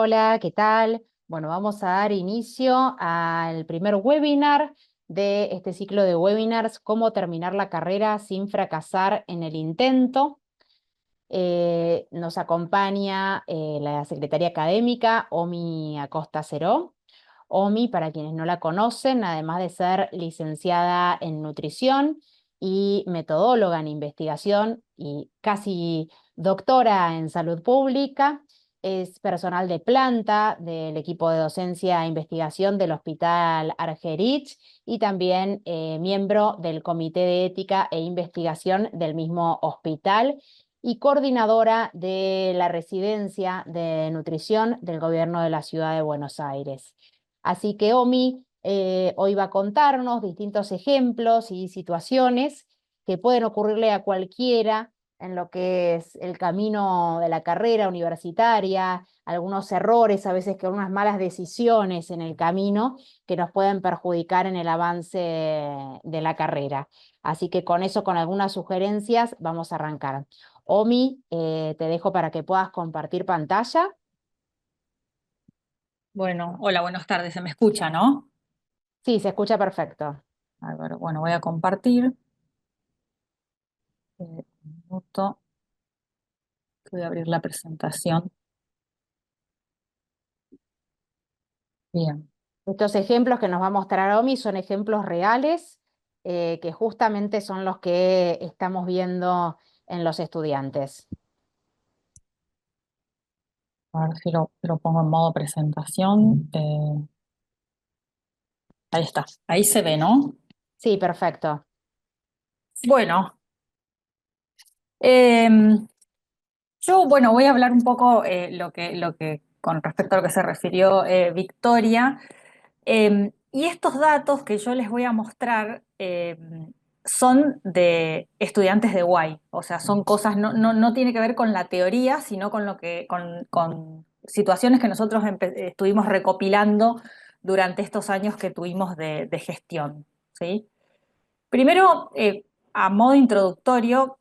Hola, ¿qué tal? Bueno, vamos a dar inicio al primer webinar de este ciclo de webinars, cómo terminar la carrera sin fracasar en el intento. Nos acompaña la secretaria académica, Omi Acosta Ceró. Omi, para quienes no la conocen, además de ser licenciada en nutrición y metodóloga en investigación y casi doctora en salud pública, es personal de planta del equipo de docencia e investigación del Hospital Argerich y también miembro del Comité de Ética e Investigación del mismo hospital y coordinadora de la residencia de nutrición del Gobierno de la Ciudad de Buenos Aires. Así que Omi hoy va a contarnos distintos ejemplos y situaciones que pueden ocurrirle a cualquiera en lo que es el camino de la carrera universitaria, algunos errores, a veces que unas malas decisiones en el camino que nos pueden perjudicar en el avance de la carrera. Así que con eso, con algunas sugerencias, vamos a arrancar. Omi, te dejo para que puedas compartir pantalla. Bueno, hola, buenas tardes. Se me escucha, ¿no? Sí, se escucha perfecto. A ver, bueno, voy a compartir. Un minuto, que voy a abrir la presentación. Bien. Estos ejemplos que nos va a mostrar Omi son ejemplos reales que justamente son los que estamos viendo en los estudiantes. A ver si lo pongo en modo presentación. Ahí está. Ahí se ve, ¿no? Sí, perfecto. Bueno, em, yo, bueno, voy a hablar un poco con respecto a lo que se refirió Victoria. Y estos datos que yo les voy a mostrar son de estudiantes de UAI, o sea, son cosas, no tiene que ver con la teoría, sino con situaciones que nosotros estuvimos recopilando durante estos años que tuvimos de gestión, ¿sí? Primero, a modo introductorio,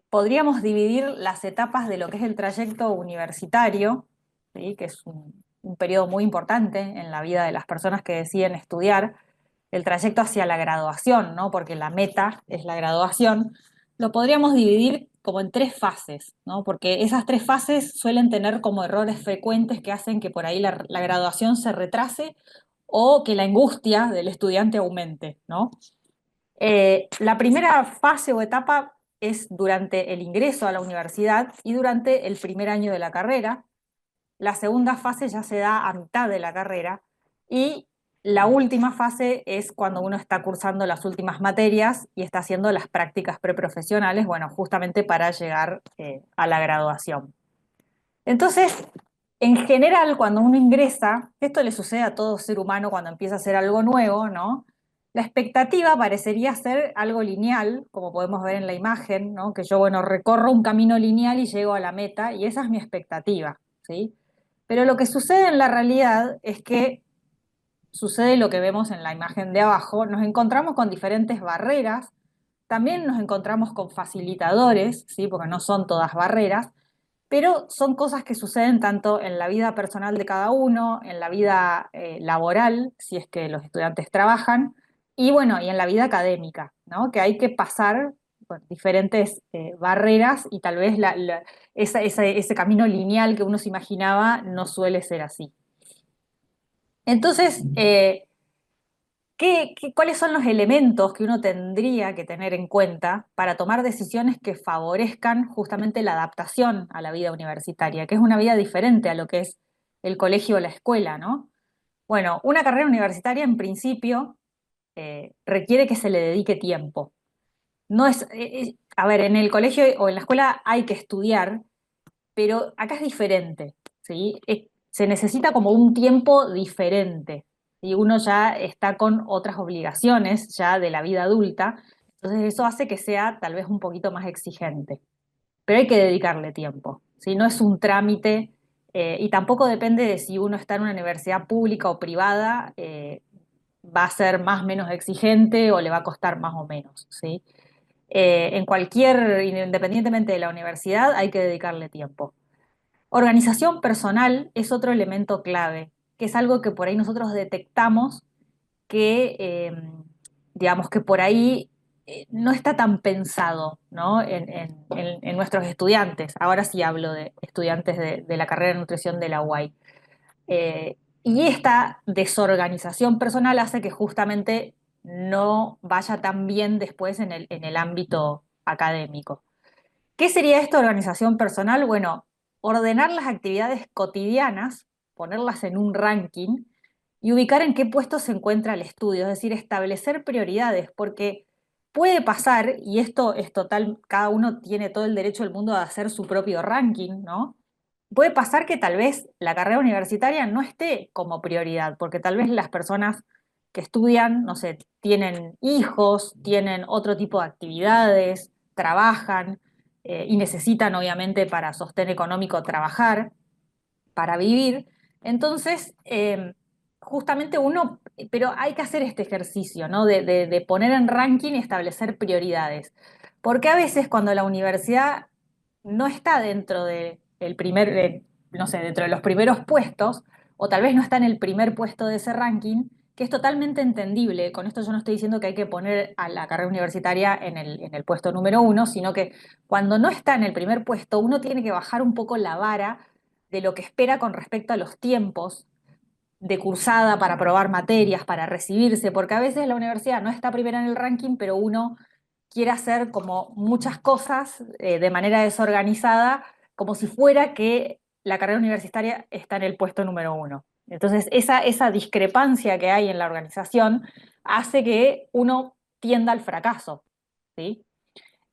podríamos dividir las etapas de lo que es el trayecto universitario, ¿sí? Que es un periodo muy importante en la vida de las personas que deciden estudiar, el trayecto hacia la graduación, ¿no? Porque la meta es la graduación, lo podríamos dividir como en tres fases, ¿no? Porque esas tres fases suelen tener como errores frecuentes que hacen que por ahí la graduación se retrase o que la angustia del estudiante aumente, ¿no? La primera fase o etapa es durante el ingreso a la universidad y durante el primer año de la carrera. La segunda fase ya se da a mitad de la carrera y la última fase es cuando uno está cursando las últimas materias y está haciendo las prácticas preprofesionales, bueno, justamente para llegar a la graduación. Entonces, en general, cuando uno ingresa, esto le sucede a todo ser humano cuando empieza a hacer algo nuevo, ¿no? La expectativa parecería ser algo lineal, como podemos ver en la imagen, ¿no? Que yo, bueno, recorro un camino lineal y llego a la meta, y esa es mi expectativa, ¿sí? Pero lo que sucede en la realidad es que sucede lo que vemos en la imagen de abajo, nos encontramos con diferentes barreras, también nos encontramos con facilitadores, ¿sí? Porque no son todas barreras, pero son cosas que suceden tanto en la vida personal de cada uno, en la vida laboral, si es que los estudiantes trabajan, y bueno, y en la vida académica, ¿no? Que hay que pasar por diferentes barreras y tal vez ese camino lineal que uno se imaginaba no suele ser así. Entonces, cuáles son los elementos que uno tendría que tener en cuenta para tomar decisiones que favorezcan justamente la adaptación a la vida universitaria, que es una vida diferente a lo que es el colegio o la escuela, ¿no? Bueno, una carrera universitaria en principio requiere que se le dedique tiempo. No es, a ver, en el colegio o en la escuela hay que estudiar, pero acá es diferente, ¿sí? Se necesita como un tiempo diferente y uno ya está con otras obligaciones ya de la vida adulta, entonces eso hace que sea tal vez un poquito más exigente, pero hay que dedicarle tiempo, ¿sí? No es un trámite y tampoco depende de si uno está en una universidad pública o privada, va a ser más o menos exigente o le va a costar más o menos, ¿sí? Independientemente de la universidad, hay que dedicarle tiempo. Organización personal es otro elemento clave, que es algo que por ahí nosotros detectamos que, digamos, que por ahí no está tan pensado, ¿no? En nuestros estudiantes. Ahora sí hablo de estudiantes de la carrera de nutrición de la UAI. Y esta desorganización personal hace que justamente no vaya tan bien después en el ámbito académico. ¿Qué sería esta organización personal? Bueno, ordenar las actividades cotidianas, ponerlas en un ranking y ubicar en qué puesto se encuentra el estudio, es decir, establecer prioridades, porque puede pasar, y esto es total, cada uno tiene todo el derecho del mundo a hacer su propio ranking, ¿no? Puede pasar que tal vez la carrera universitaria no esté como prioridad, porque tal vez las personas que estudian, no sé, tienen hijos, tienen otro tipo de actividades, trabajan y necesitan obviamente para sostén económico trabajar, para vivir. Entonces, justamente uno, pero hay que hacer este ejercicio, ¿no? De poner en ranking y establecer prioridades. Porque a veces cuando la universidad no está dentro del primer, no sé, dentro de los primeros puestos, o tal vez no está en el primer puesto de ese ranking, que es totalmente entendible. Con esto yo no estoy diciendo que hay que poner a la carrera universitaria en el puesto número uno, sino que cuando no está en el primer puesto, uno tiene que bajar un poco la vara de lo que espera con respecto a los tiempos de cursada para aprobar materias, para recibirse, porque a veces la universidad no está primera en el ranking, pero uno quiere hacer como muchas cosas de manera desorganizada, como si fuera que la carrera universitaria está en el puesto número uno. Entonces, esa discrepancia que hay en la organización hace que uno tienda al fracaso, ¿sí?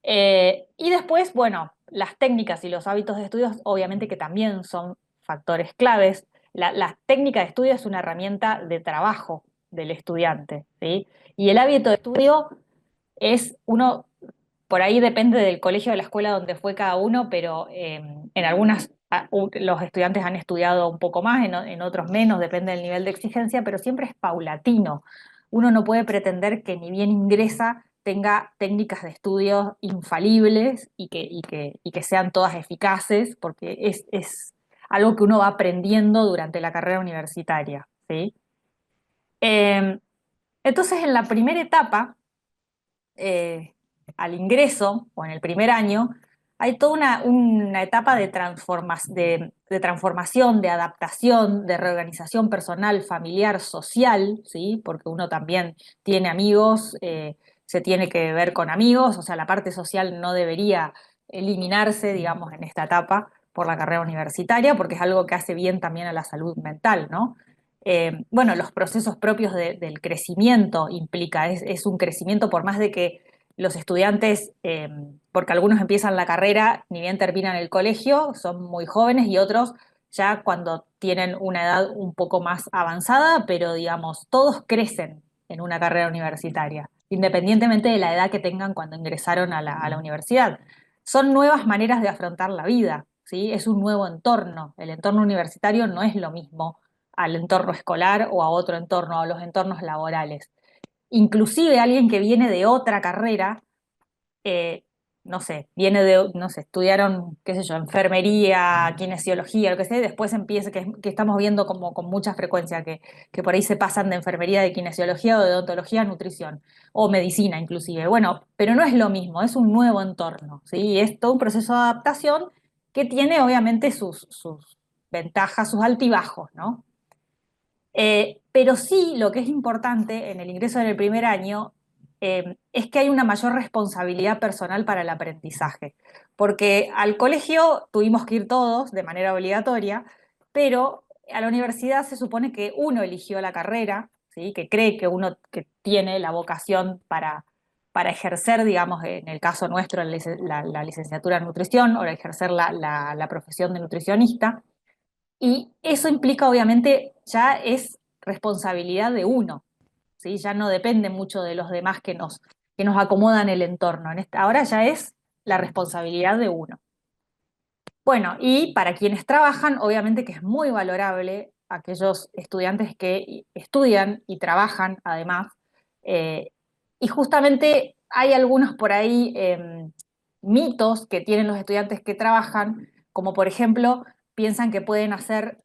Y después, bueno, las técnicas y los hábitos de estudios obviamente que también son factores claves. La técnica de estudio es una herramienta de trabajo del estudiante, ¿sí? Y el hábito de estudio es uno, por ahí depende del colegio o de la escuela donde fue cada uno, pero en algunas los estudiantes han estudiado un poco más, en otros menos, depende del nivel de exigencia, pero siempre es paulatino. Uno no puede pretender que ni bien ingresa tenga técnicas de estudio infalibles y que sean todas eficaces, porque es algo que uno va aprendiendo durante la carrera universitaria, ¿sí? Eh, entonces, en la primera etapa, eh, al ingreso o en el primer año, hay toda una etapa de transformación, de adaptación, de reorganización personal, familiar, social, ¿sí? Porque uno también tiene amigos, se tiene que ver con amigos, o sea, la parte social no debería eliminarse, digamos, en esta etapa por la carrera universitaria, porque es algo que hace bien también a la salud mental, ¿no? Bueno, los procesos propios del crecimiento implica, es un crecimiento por más de que los estudiantes, porque algunos empiezan la carrera, ni bien terminan el colegio, son muy jóvenes y otros ya cuando tienen una edad un poco más avanzada, pero digamos, todos crecen en una carrera universitaria, independientemente de la edad que tengan cuando ingresaron a la universidad. Son nuevas maneras de afrontar la vida, ¿sí? Es un nuevo entorno. El entorno universitario no es lo mismo al entorno escolar o a otro entorno, a los entornos laborales. Inclusive alguien que viene de otra carrera, eh, no sé, viene de, no sé, estudiaron, qué sé yo, enfermería, kinesiología, lo que sea, y después empieza, que estamos viendo como con mucha frecuencia, que por ahí se pasan de enfermería, de kinesiología o de odontología a nutrición, o medicina inclusive. Bueno, pero no es lo mismo, es un nuevo entorno, ¿sí? Y es todo un proceso de adaptación que tiene obviamente sus ventajas, sus altibajos, ¿no? Pero sí, lo que es importante en el ingreso en el primer año es que hay una mayor responsabilidad personal para el aprendizaje, porque al colegio tuvimos que ir todos de manera obligatoria, pero a la universidad se supone que uno eligió la carrera, ¿sí? Que cree que uno que tiene la vocación para ejercer, digamos, en el caso nuestro, la licenciatura en nutrición o ejercer la profesión de nutricionista. Y eso implica, obviamente, ya es responsabilidad de uno, ¿sí? Ya no depende mucho de los demás que nos acomodan el entorno. Ahora ya es la responsabilidad de uno. Bueno, y para quienes trabajan, obviamente que es muy valorable aquellos estudiantes que estudian y trabajan además. eh, y justamente hay algunos por ahí mitos que tienen los estudiantes que trabajan, como por ejemplo piensan que pueden hacer,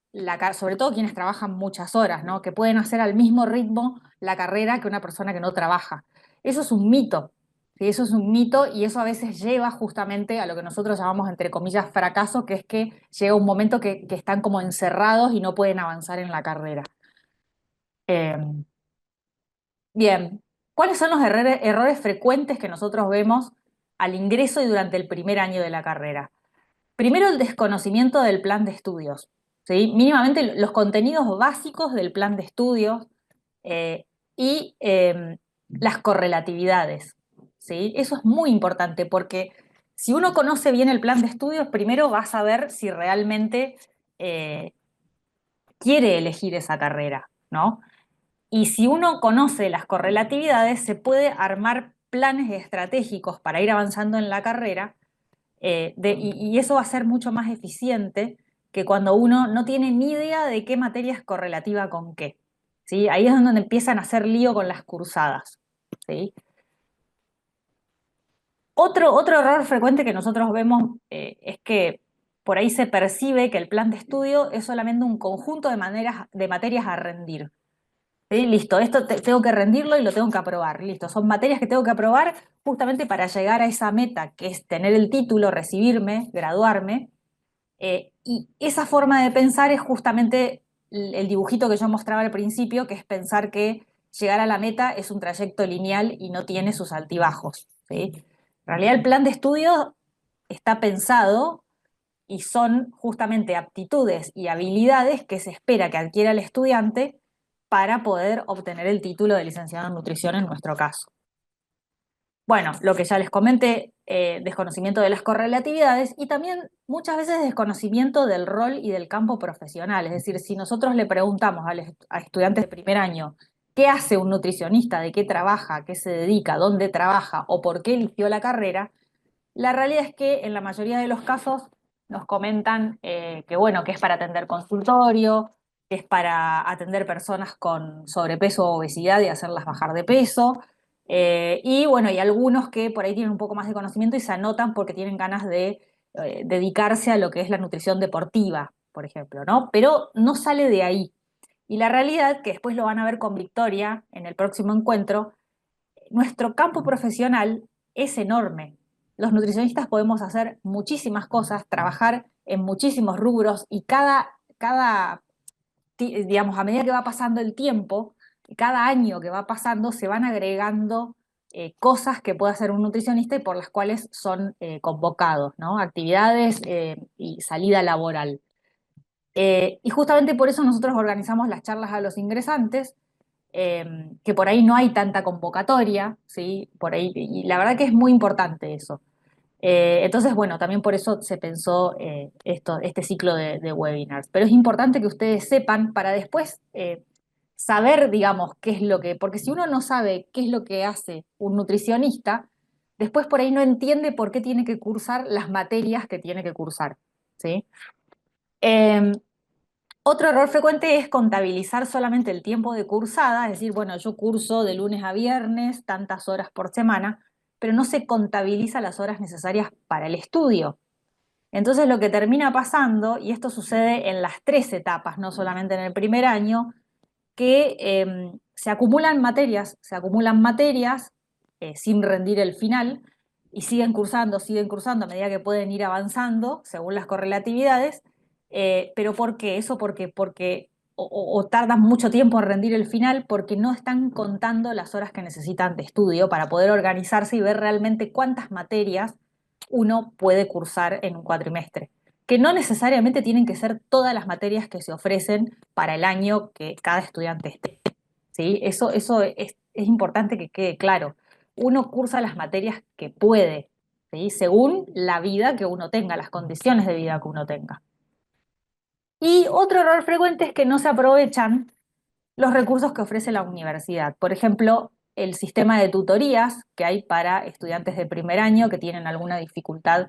sobre todo quienes trabajan muchas horas, ¿no? Que pueden hacer al mismo ritmo la carrera que una persona que no trabaja. Eso es un mito, ¿sí? Eso es un mito y eso a veces lleva justamente a lo que nosotros llamamos, entre comillas, fracaso, que es que llega un momento que están como encerrados y no pueden avanzar en la carrera. Eh, Bien, ¿cuáles son los errores frecuentes que nosotros vemos al ingreso y durante el primer año de la carrera? Primero, el desconocimiento del plan de estudios, ¿sí? Mínimamente los contenidos básicos del plan de estudios eh, y las correlatividades, ¿sí? Eso es muy importante porque si uno conoce bien el plan de estudios, primero va a saber si realmente eh, quiere elegir esa carrera, ¿no? Y si uno conoce las correlatividades, se puede armar planes estratégicos para ir avanzando en la carrera y eso va a ser mucho más eficiente que cuando uno no tiene ni idea de qué materia es correlativa con qué. ¿Sí? Ahí es donde empiezan a hacer lío con las cursadas. ¿Sí? Otro error frecuente que nosotros vemos es que por ahí se percibe que el plan de estudio es solamente un conjunto de materias a rendir. ¿Sí? Listo, esto tengo que rendirlo y lo tengo que aprobar. Listo, son materias que tengo que aprobar justamente para llegar a esa meta, que es tener el título, recibirme, graduarme. Y esa forma de pensar es justamente el dibujito que yo mostraba al principio, que es pensar que llegar a la meta es un trayecto lineal y no tiene sus altibajos. ¿Sí? En realidad el plan de estudio está pensado y son justamente aptitudes y habilidades que se espera que adquiera el estudiante para poder obtener el título de licenciado en nutrición en nuestro caso. Bueno, lo que ya les comenté, desconocimiento de las correlatividades y también muchas veces desconocimiento del rol y del campo profesional. Es decir, si nosotros le preguntamos a estudiantes de primer año qué hace un nutricionista, de qué trabaja, a qué se dedica, dónde trabaja o por qué eligió la carrera, la realidad es que en la mayoría de los casos nos comentan que, bueno, que es para atender consultorio, que es para atender personas con sobrepeso o obesidad y hacerlas bajar de peso. Y bueno, y algunos que por ahí tienen un poco más de conocimiento y se anotan porque tienen ganas de dedicarse a lo que es la nutrición deportiva, por ejemplo, ¿no? Pero no sale de ahí. Y la realidad, que después lo van a ver con Victoria en el próximo encuentro, nuestro campo profesional es enorme. Los nutricionistas podemos hacer muchísimas cosas, trabajar en muchísimos rubros y digamos, a medida que va pasando el tiempo, cada año que va pasando, se van agregando cosas que puede hacer un nutricionista y por las cuales son convocados, ¿no? Actividades y salida laboral. Y justamente por eso nosotros organizamos las charlas a los ingresantes, que por ahí no hay tanta convocatoria, ¿sí? Por ahí, y la verdad que es muy importante eso. Entonces, bueno, también por eso se pensó este ciclo de webinars. Pero es importante que ustedes sepan para después saber, digamos, qué es lo que, porque si uno no sabe qué es lo que hace un nutricionista, después por ahí no entiende por qué tiene que cursar las materias que tiene que cursar, ¿sí? Eh, Otro error frecuente es contabilizar solamente el tiempo de cursada, es decir, bueno, yo curso de lunes a viernes, tantas horas por semana, pero no se contabiliza las horas necesarias para el estudio. Entonces lo que termina pasando, y esto sucede en las tres etapas, no solamente en el primer año, que se acumulan materias sin rendir el final y siguen cursando a medida que pueden ir avanzando según las correlatividades. ¿Pero por qué? Eso porque o tardan mucho tiempo en rendir el final porque no están contando las horas que necesitan de estudio para poder organizarse y ver realmente cuántas materias uno puede cursar en un cuatrimestre, que no necesariamente tienen que ser todas las materias que se ofrecen para el año que cada estudiante esté. ¿Sí? Eso es importante que quede claro. Uno cursa las materias que puede, ¿sí? Según la vida que uno tenga, las condiciones de vida que uno tenga. Y otro error frecuente es que no se aprovechan los recursos que ofrece la universidad. Por ejemplo, el sistema de tutorías que hay para estudiantes de primer año que tienen alguna dificultad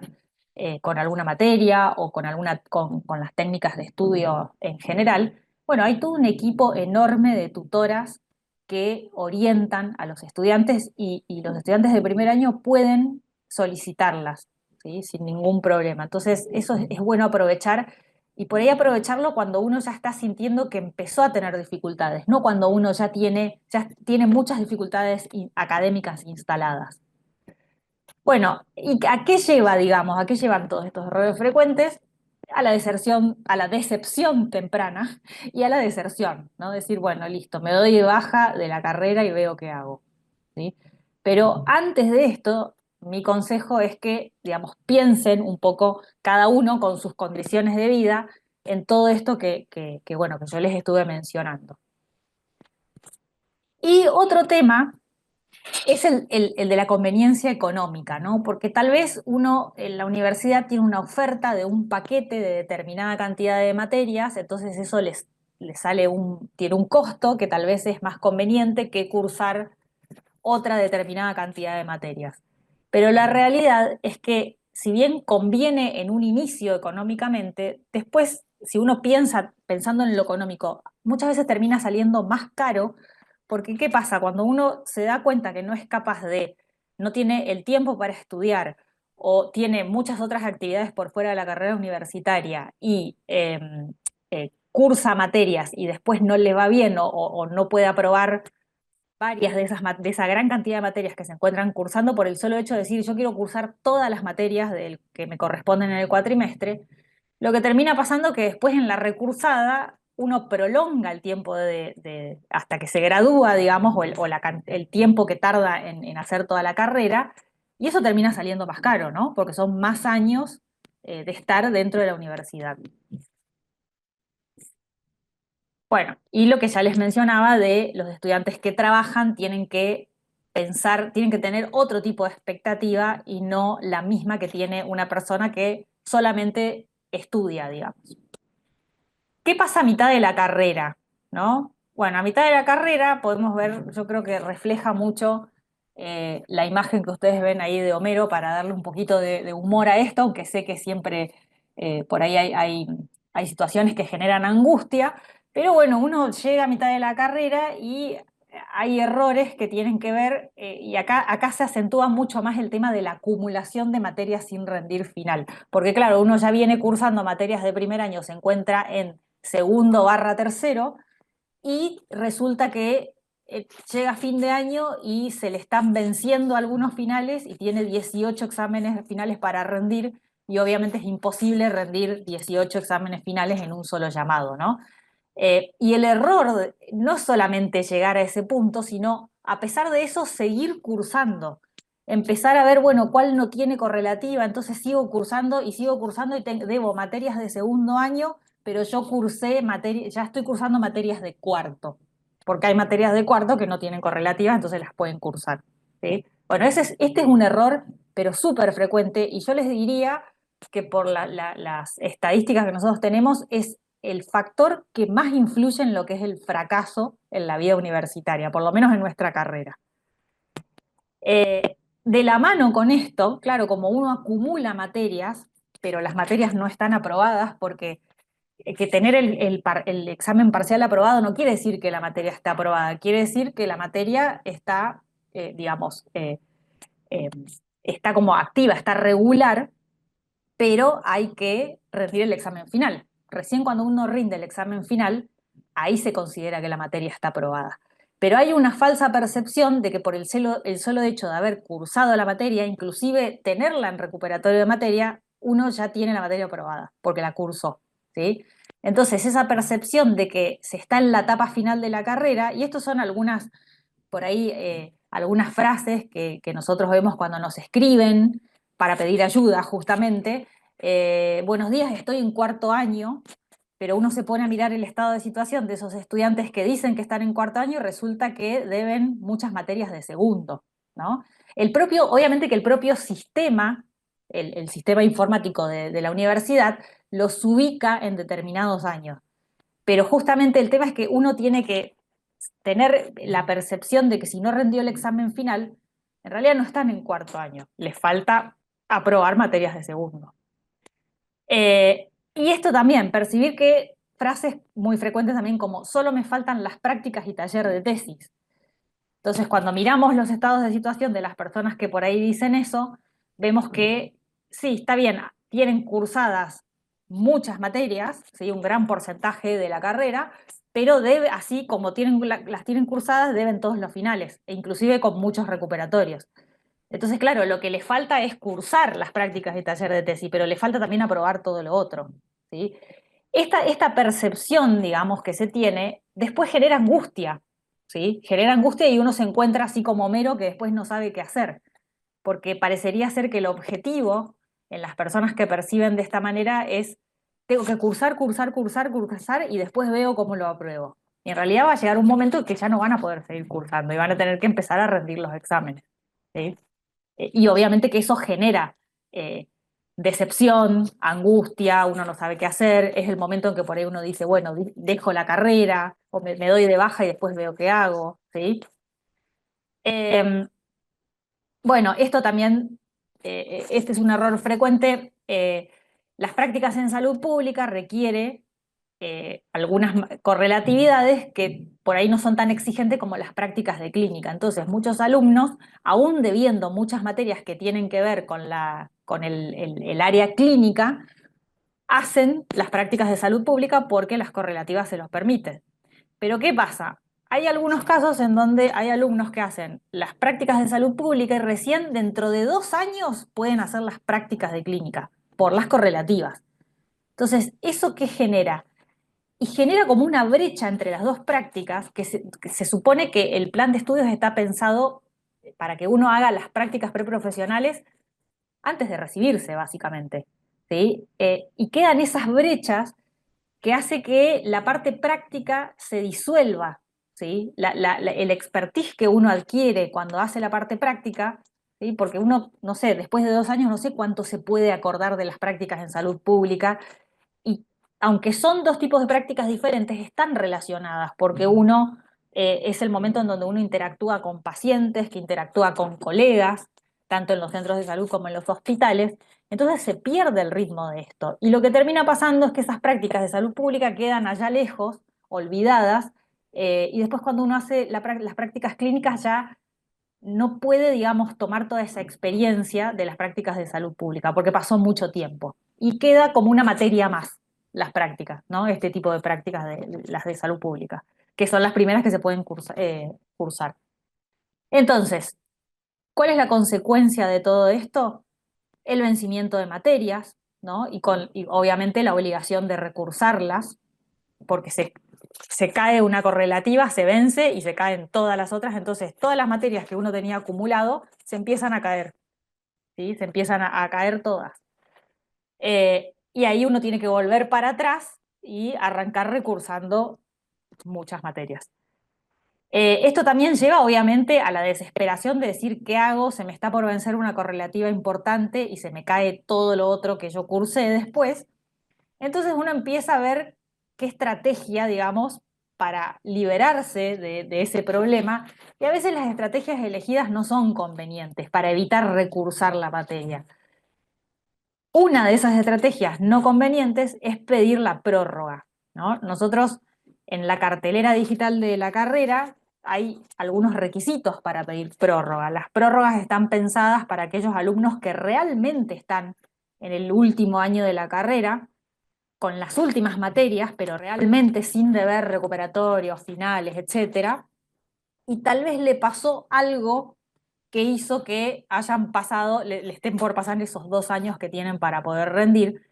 con alguna materia o con las técnicas de estudio en general. Bueno, hay todo un equipo enorme de tutoras que orientan a los estudiantes y los estudiantes de primer año pueden solicitarlas, ¿sí? Sin ningún problema. Entonces, eso es bueno aprovechar Y por ahí aprovecharlo cuando uno ya está sintiendo que empezó a tener dificultades, no cuando uno ya tiene muchas dificultades académicas instaladas. Bueno, ¿y a qué lleva, digamos, a qué llevan todos estos errores frecuentes? A la deserción, a la decepción temprana y a la deserción, ¿no? Decir, bueno, listo, me doy de baja de la carrera y veo qué hago, ¿sí? Pero antes de esto, mi consejo es que, digamos, piensen un poco cada uno con sus condiciones de vida en todo esto bueno, que yo les estuve mencionando. Y otro tema es el de la conveniencia económica, ¿no? Porque tal vez uno en la universidad tiene una oferta de un paquete de determinada cantidad de materias, entonces eso les sale tiene un costo que tal vez es más conveniente que cursar otra determinada cantidad de materias. Pero la realidad es que si bien conviene en un inicio económicamente, después, si uno pensando en lo económico, muchas veces termina saliendo más caro, porque ¿qué pasa? Cuando uno se da cuenta que no es capaz no tiene el tiempo para estudiar o tiene muchas otras actividades por fuera de la carrera universitaria y cursa materias y después no le va bien o no puede aprobar varias de esa gran cantidad de materias que se encuentran cursando por el solo hecho de decir yo quiero cursar todas las materias que me corresponden en el cuatrimestre, lo que termina pasando que después en la recursada uno prolonga el tiempo hasta que se gradúa, digamos, el tiempo que tarda en hacer toda la carrera, y eso termina saliendo más caro, ¿no? Porque son más años de estar dentro de la universidad. Bueno, y lo que ya les mencionaba de los estudiantes que trabajan tienen que tienen que tener otro tipo de expectativa y no la misma que tiene una persona que solamente estudia, digamos. ¿Qué pasa a mitad de la carrera? ¿No? Bueno, a mitad de la carrera podemos ver, yo creo que refleja mucho la imagen que ustedes ven ahí de Homero para darle un poquito de humor a esto, aunque sé que siempre por ahí hay situaciones que generan angustia, pero bueno, uno llega a mitad de la carrera y hay errores que tienen que ver, y acá se acentúa mucho más el tema de la acumulación de materias sin rendir final, porque claro, uno ya viene cursando materias de primer año, se encuentra en segundo/tercero, y resulta que llega fin de año y se le están venciendo algunos finales y tiene 18 exámenes finales para rendir, y obviamente es imposible rendir 18 exámenes finales en un solo llamado, ¿no? Y el error no es solamente llegar a ese punto, sino a pesar de eso seguir cursando. Empezar a ver, bueno, cuál no tiene correlativa, entonces sigo cursando y debo materias de segundo año, pero yo ya estoy cursando materias de cuarto, porque hay materias de cuarto que no tienen correlativas, entonces las pueden cursar, ¿sí? Bueno, este es un error, pero súper frecuente, y yo les diría que por las estadísticas que nosotros tenemos es el factor que más influye en lo que es el fracaso en la vida universitaria, por lo menos en nuestra carrera. De la mano con esto, claro, como uno acumula materias, pero las materias no están aprobadas porque que tener el examen parcial aprobado no quiere decir que la materia está aprobada, quiere decir que la materia está, digamos, eh, está como activa, está regular, pero hay que rendir el examen final. Recién cuando uno rinde el examen final, ahí se considera que la materia está aprobada. Pero hay una falsa percepción de que por el solo hecho de haber cursado la materia, inclusive tenerla en recuperatorio de materia, uno ya tiene la materia aprobada, porque la cursó, ¿sí? Entonces, esa percepción de que se está en la etapa final de la carrera, y estos son por ahí, algunas frases que nosotros vemos cuando nos escriben para pedir ayuda, justamente. Buenos días, estoy en cuarto año, pero uno se pone a mirar el estado de situación de esos estudiantes que dicen que están en cuarto año y resulta que deben muchas materias de segundo, ¿no? Obviamente que el propio sistema, el sistema informático de la universidad, los ubica en determinados años. Pero justamente el tema es que uno tiene que tener la percepción de que si no rendió el examen final, en realidad no están en cuarto año, les falta aprobar materias de segundo. Y esto también, percibir que frases muy frecuentes también como solo me faltan las prácticas y taller de tesis. Entonces, cuando miramos los estados de situación de las personas que por ahí dicen eso, vemos que sí, está bien, tienen cursadas muchas materias, ¿sí? Un gran porcentaje de la carrera, pero debe, así como las tienen cursadas, deben todos los finales, e inclusive con muchos recuperatorios. Entonces, claro, lo que le falta es cursar las prácticas de taller de tesis, pero le falta también aprobar todo lo otro, ¿sí? Esta percepción, digamos, que se tiene, después genera angustia, ¿sí? Genera angustia y uno se encuentra así como Homero que después no sabe qué hacer, porque parecería ser que el objetivo en las personas que perciben de esta manera es, tengo que cursar, cursar, cursar, cursar y después veo cómo lo apruebo. Y en realidad va a llegar un momento en que ya no van a poder seguir cursando y van a tener que empezar a rendir los exámenes, ¿sí? Y obviamente que eso genera eh, decepción, angustia, uno no sabe qué hacer, es el momento en que por ahí uno dice, bueno, dejo la carrera o me doy de baja y después veo qué hago, ¿sí? Eh, bueno, esto también, este es un error frecuente. Las prácticas en salud pública requiere algunas correlatividades que por ahí no son tan exigentes como las prácticas de clínica. Entonces, muchos alumnos, aún debiendo muchas materias que tienen que ver con el área clínica, hacen las prácticas de salud pública porque las correlativas se los permiten. Pero ¿qué pasa? Hay algunos casos en donde hay alumnos que hacen las prácticas de salud pública y recién dentro de 2 años pueden hacer las prácticas de clínica por las correlativas. Entonces, ¿eso qué genera? Y genera como una brecha entre las dos prácticas que se supone que el plan de estudios está pensado para que uno haga las prácticas preprofesionales antes de recibirse, básicamente. ¿Sí? Y quedan esas brechas que hace que la parte práctica se disuelva, ¿sí? El expertise que uno adquiere cuando hace la parte práctica, ¿sí? Porque uno, no sé, después de 2 años no sé cuánto se puede acordar de las prácticas en salud pública, y aunque son dos tipos de prácticas diferentes, están relacionadas, porque uno es el momento en donde uno interactúa con pacientes, que interactúa con colegas, tanto en los centros de salud como en los hospitales, entonces se pierde el ritmo de esto. Y lo que termina pasando es que esas prácticas de salud pública quedan allá lejos, olvidadas, y después cuando uno hace las prácticas clínicas ya no puede, digamos, tomar toda esa experiencia de las prácticas de salud pública, porque pasó mucho tiempo. Y queda como una materia más las prácticas, ¿no? Este tipo de prácticas de las de salud pública, que son las primeras que se pueden cursar. Entonces, ¿cuál es la consecuencia de todo esto? El vencimiento de materias, ¿no? Y obviamente la obligación de recursarlas, porque se cae una correlativa, se vence y se caen todas las otras, entonces todas las materias que uno tenía acumulado se empiezan a caer, ¿sí? Se empiezan a caer todas. Y ahí uno tiene que volver para atrás y arrancar recursando muchas materias. Esto también lleva obviamente a la desesperación de decir, ¿qué hago? Se me está por vencer una correlativa importante y se me cae todo lo otro que yo cursé después. Entonces uno empieza a ver qué estrategia, digamos, para liberarse de ese problema, y a veces las estrategias elegidas no son convenientes para evitar recursar la materia. Una de esas estrategias no convenientes es pedir la prórroga, ¿no? Nosotros en la cartelera digital de la carrera hay algunos requisitos para pedir prórroga. Las prórrogas están pensadas para aquellos alumnos que realmente están en el último año de la carrera, con las últimas materias, pero realmente sin deber recuperatorios, finales, etcétera, y tal vez le pasó algo que hizo que hayan pasado, le estén por pasar esos 2 años que tienen para poder rendir,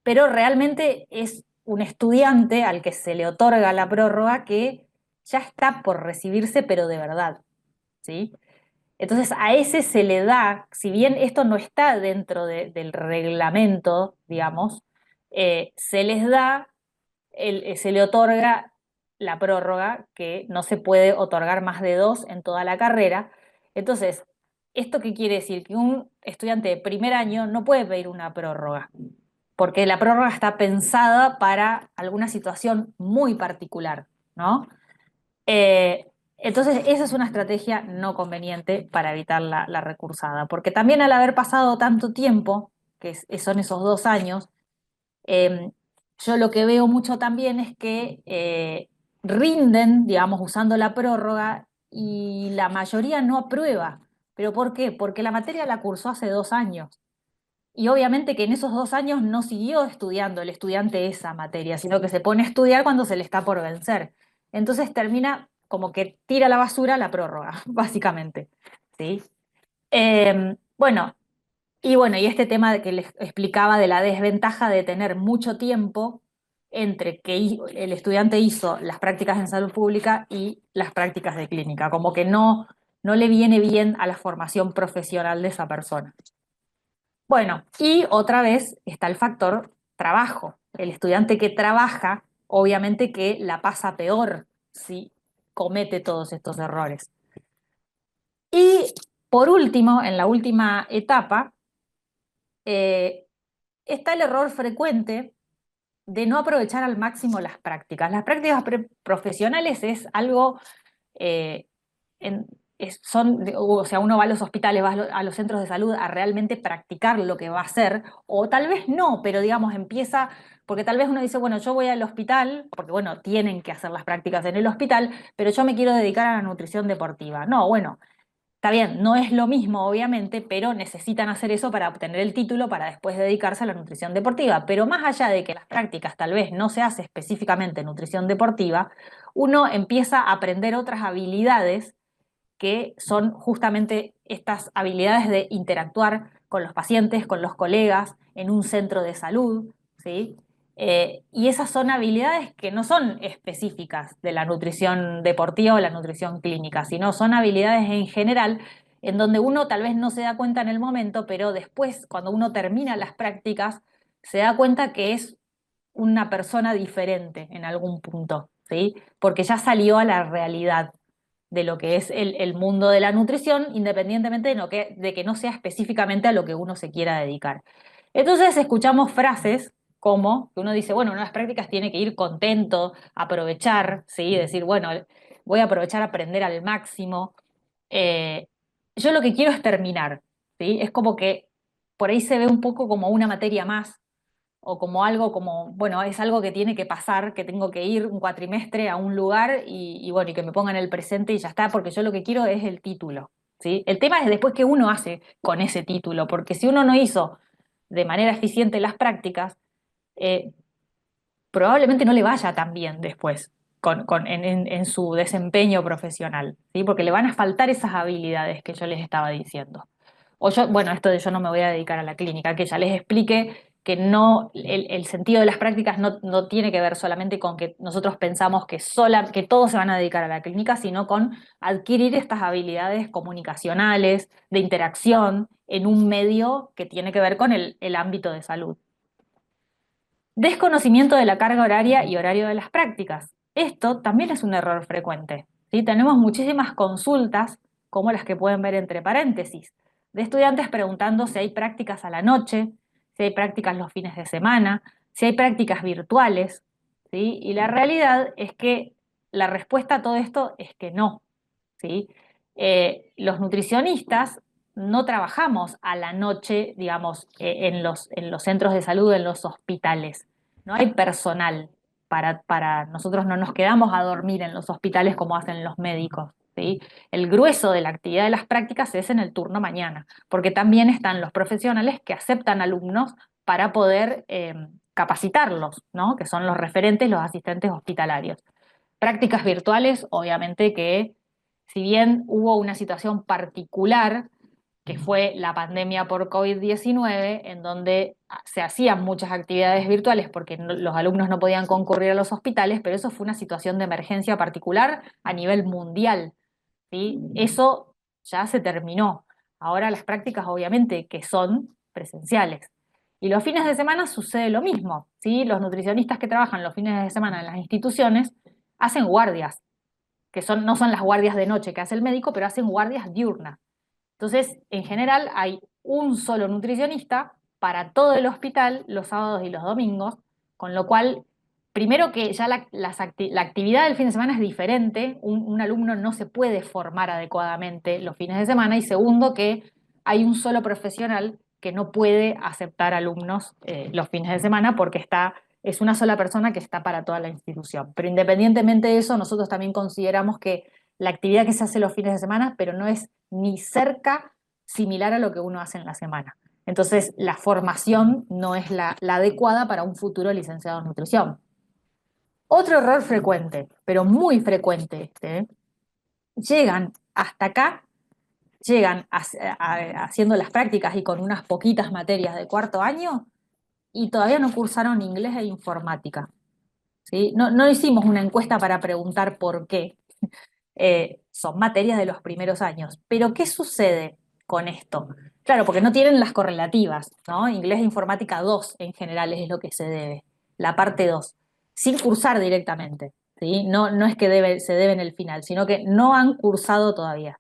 pero realmente es un estudiante al que se le otorga la prórroga que ya está por recibirse, pero de verdad, ¿sí? Entonces a ese se le da, si bien esto no está dentro del reglamento, digamos, se les da, se le otorga la prórroga, que no se puede otorgar más de 2 en toda la carrera. Entonces, ¿esto qué quiere decir? Que un estudiante de primer año no puede pedir una prórroga, porque la prórroga está pensada para alguna situación muy particular, ¿no? Entonces, esa es una estrategia no conveniente para evitar la recursada, porque también al haber pasado tanto tiempo, que son esos 2 años, eh, yo lo que veo mucho también es que rinden, digamos, usando la prórroga y la mayoría no aprueba. ¿Pero por qué? Porque la materia la cursó hace 2 años. Y obviamente que en esos 2 años no siguió estudiando el estudiante esa materia, sino que se pone a estudiar cuando se le está por vencer. Entonces termina como que tira a la basura la prórroga, básicamente. ¿Sí? Bueno, y este tema que les explicaba de la desventaja de tener mucho tiempo entre que el estudiante hizo las prácticas en salud pública y las prácticas de clínica, como que no le viene bien a la formación profesional de esa persona. Bueno, y otra vez está el factor trabajo. El estudiante que trabaja, obviamente que la pasa peor si comete todos estos errores. Y por último, en la última etapa, eh, está el error frecuente de no aprovechar al máximo las prácticas. Las prácticas profesionales es algo, eh, en- o sea, uno va a los hospitales, va a los centros de salud a realmente practicar lo que va a hacer, o tal vez no, pero digamos empieza, porque tal vez uno dice, bueno, yo voy al hospital, porque bueno, tienen que hacer las prácticas en el hospital, pero yo me quiero dedicar a la nutrición deportiva. No, bueno, está bien, no es lo mismo, obviamente, pero necesitan hacer eso para obtener el título para después dedicarse a la nutrición deportiva. Pero más allá de que las prácticas tal vez no se hace específicamente nutrición deportiva, uno empieza a aprender otras habilidades que son justamente estas habilidades de interactuar con los pacientes, con los colegas, en un centro de salud, ¿sí? Y esas son habilidades que no son específicas de la nutrición deportiva o la nutrición clínica, sino son habilidades en general en donde uno tal vez no se da cuenta en el momento, pero después, cuando uno termina las prácticas, se da cuenta que es una persona diferente en algún punto, ¿sí? Porque ya salió a la realidad de lo que es el mundo de la nutrición, independientemente de que no sea específicamente a lo que uno se quiera dedicar. Entonces escuchamos frases como que uno dice, bueno, en las prácticas tiene que ir contento, aprovechar, ¿sí? Decir, bueno, voy a aprovechar a aprender al máximo. Eh, yo lo que quiero es terminar, ¿sí? Es como que por ahí se ve un poco como una materia más o como algo como, bueno, es algo que tiene que pasar, que tengo que ir un cuatrimestre a un lugar y bueno, y que me pongan el presente y ya está, porque yo lo que quiero es el título, ¿sí? El tema es después qué uno hace con ese título, porque si uno no hizo de manera eficiente las prácticas, eh, probablemente no le vaya tan bien después en su desempeño profesional, ¿sí? Porque le van a faltar esas habilidades que yo les estaba diciendo. O yo, bueno, esto de yo no me voy a dedicar a la clínica, que ya les explique que no, el sentido de las prácticas no tiene que ver solamente con que nosotros pensamos que todos se van a dedicar a la clínica, sino con adquirir estas habilidades comunicacionales, de interacción en un medio que tiene que ver con el ámbito de salud. Desconocimiento de la carga horaria y horario de las prácticas. Esto también es un error frecuente, ¿sí? Tenemos muchísimas consultas, como las que pueden ver entre paréntesis, de estudiantes preguntando si hay prácticas a la noche, si hay prácticas los fines de semana, si hay prácticas virtuales, ¿sí? Y la realidad es que la respuesta a todo esto es que no, ¿sí? Los nutricionistas no trabajamos a la noche, digamos, en los centros de salud, en los hospitales. No hay personal nosotros no nos quedamos a dormir en los hospitales como hacen los médicos, ¿sí? El grueso de la actividad de las prácticas es en el turno mañana, porque también están los profesionales que aceptan alumnos para poder capacitarlos, ¿no? Que son los referentes, los asistentes hospitalarios. Prácticas virtuales, obviamente que si bien hubo una situación particular, que fue la pandemia por COVID-19, en donde se hacían muchas actividades virtuales porque los alumnos no podían concurrir a los hospitales, pero eso fue una situación de emergencia particular a nivel mundial, ¿sí? Eso ya se terminó. Ahora las prácticas obviamente que son presenciales. Y los fines de semana sucede lo mismo, ¿sí? Los nutricionistas que trabajan los fines de semana en las instituciones hacen guardias, que no son las guardias de noche que hace el médico, pero hacen guardias diurnas. Entonces, en general, hay un solo nutricionista para todo el hospital los sábados y los domingos, con lo cual, primero que ya la actividad del fin de semana es diferente, un alumno no se puede formar adecuadamente los fines de semana, y segundo que hay un solo profesional que no puede aceptar alumnos los fines de semana porque es una sola persona que está para toda la institución. Pero independientemente de eso, nosotros también consideramos que la actividad que se hace los fines de semana, pero no es ni cerca similar a lo que uno hace en la semana. Entonces, la formación no es la adecuada para un futuro licenciado en nutrición. Otro error frecuente, pero muy frecuente llegan hasta acá, llegan haciendo las prácticas y con unas poquitas materias de cuarto año y todavía no cursaron inglés e informática. ¿Sí? No hicimos una encuesta para preguntar por qué. Son materias de los primeros años. Pero ¿qué sucede con esto? Claro, porque no tienen las correlativas, ¿no? Inglés e informática 2 en general es lo que se debe, la parte 2 sin cursar directamente, ¿sí? No es que se debe en el final, sino que no han cursado todavía.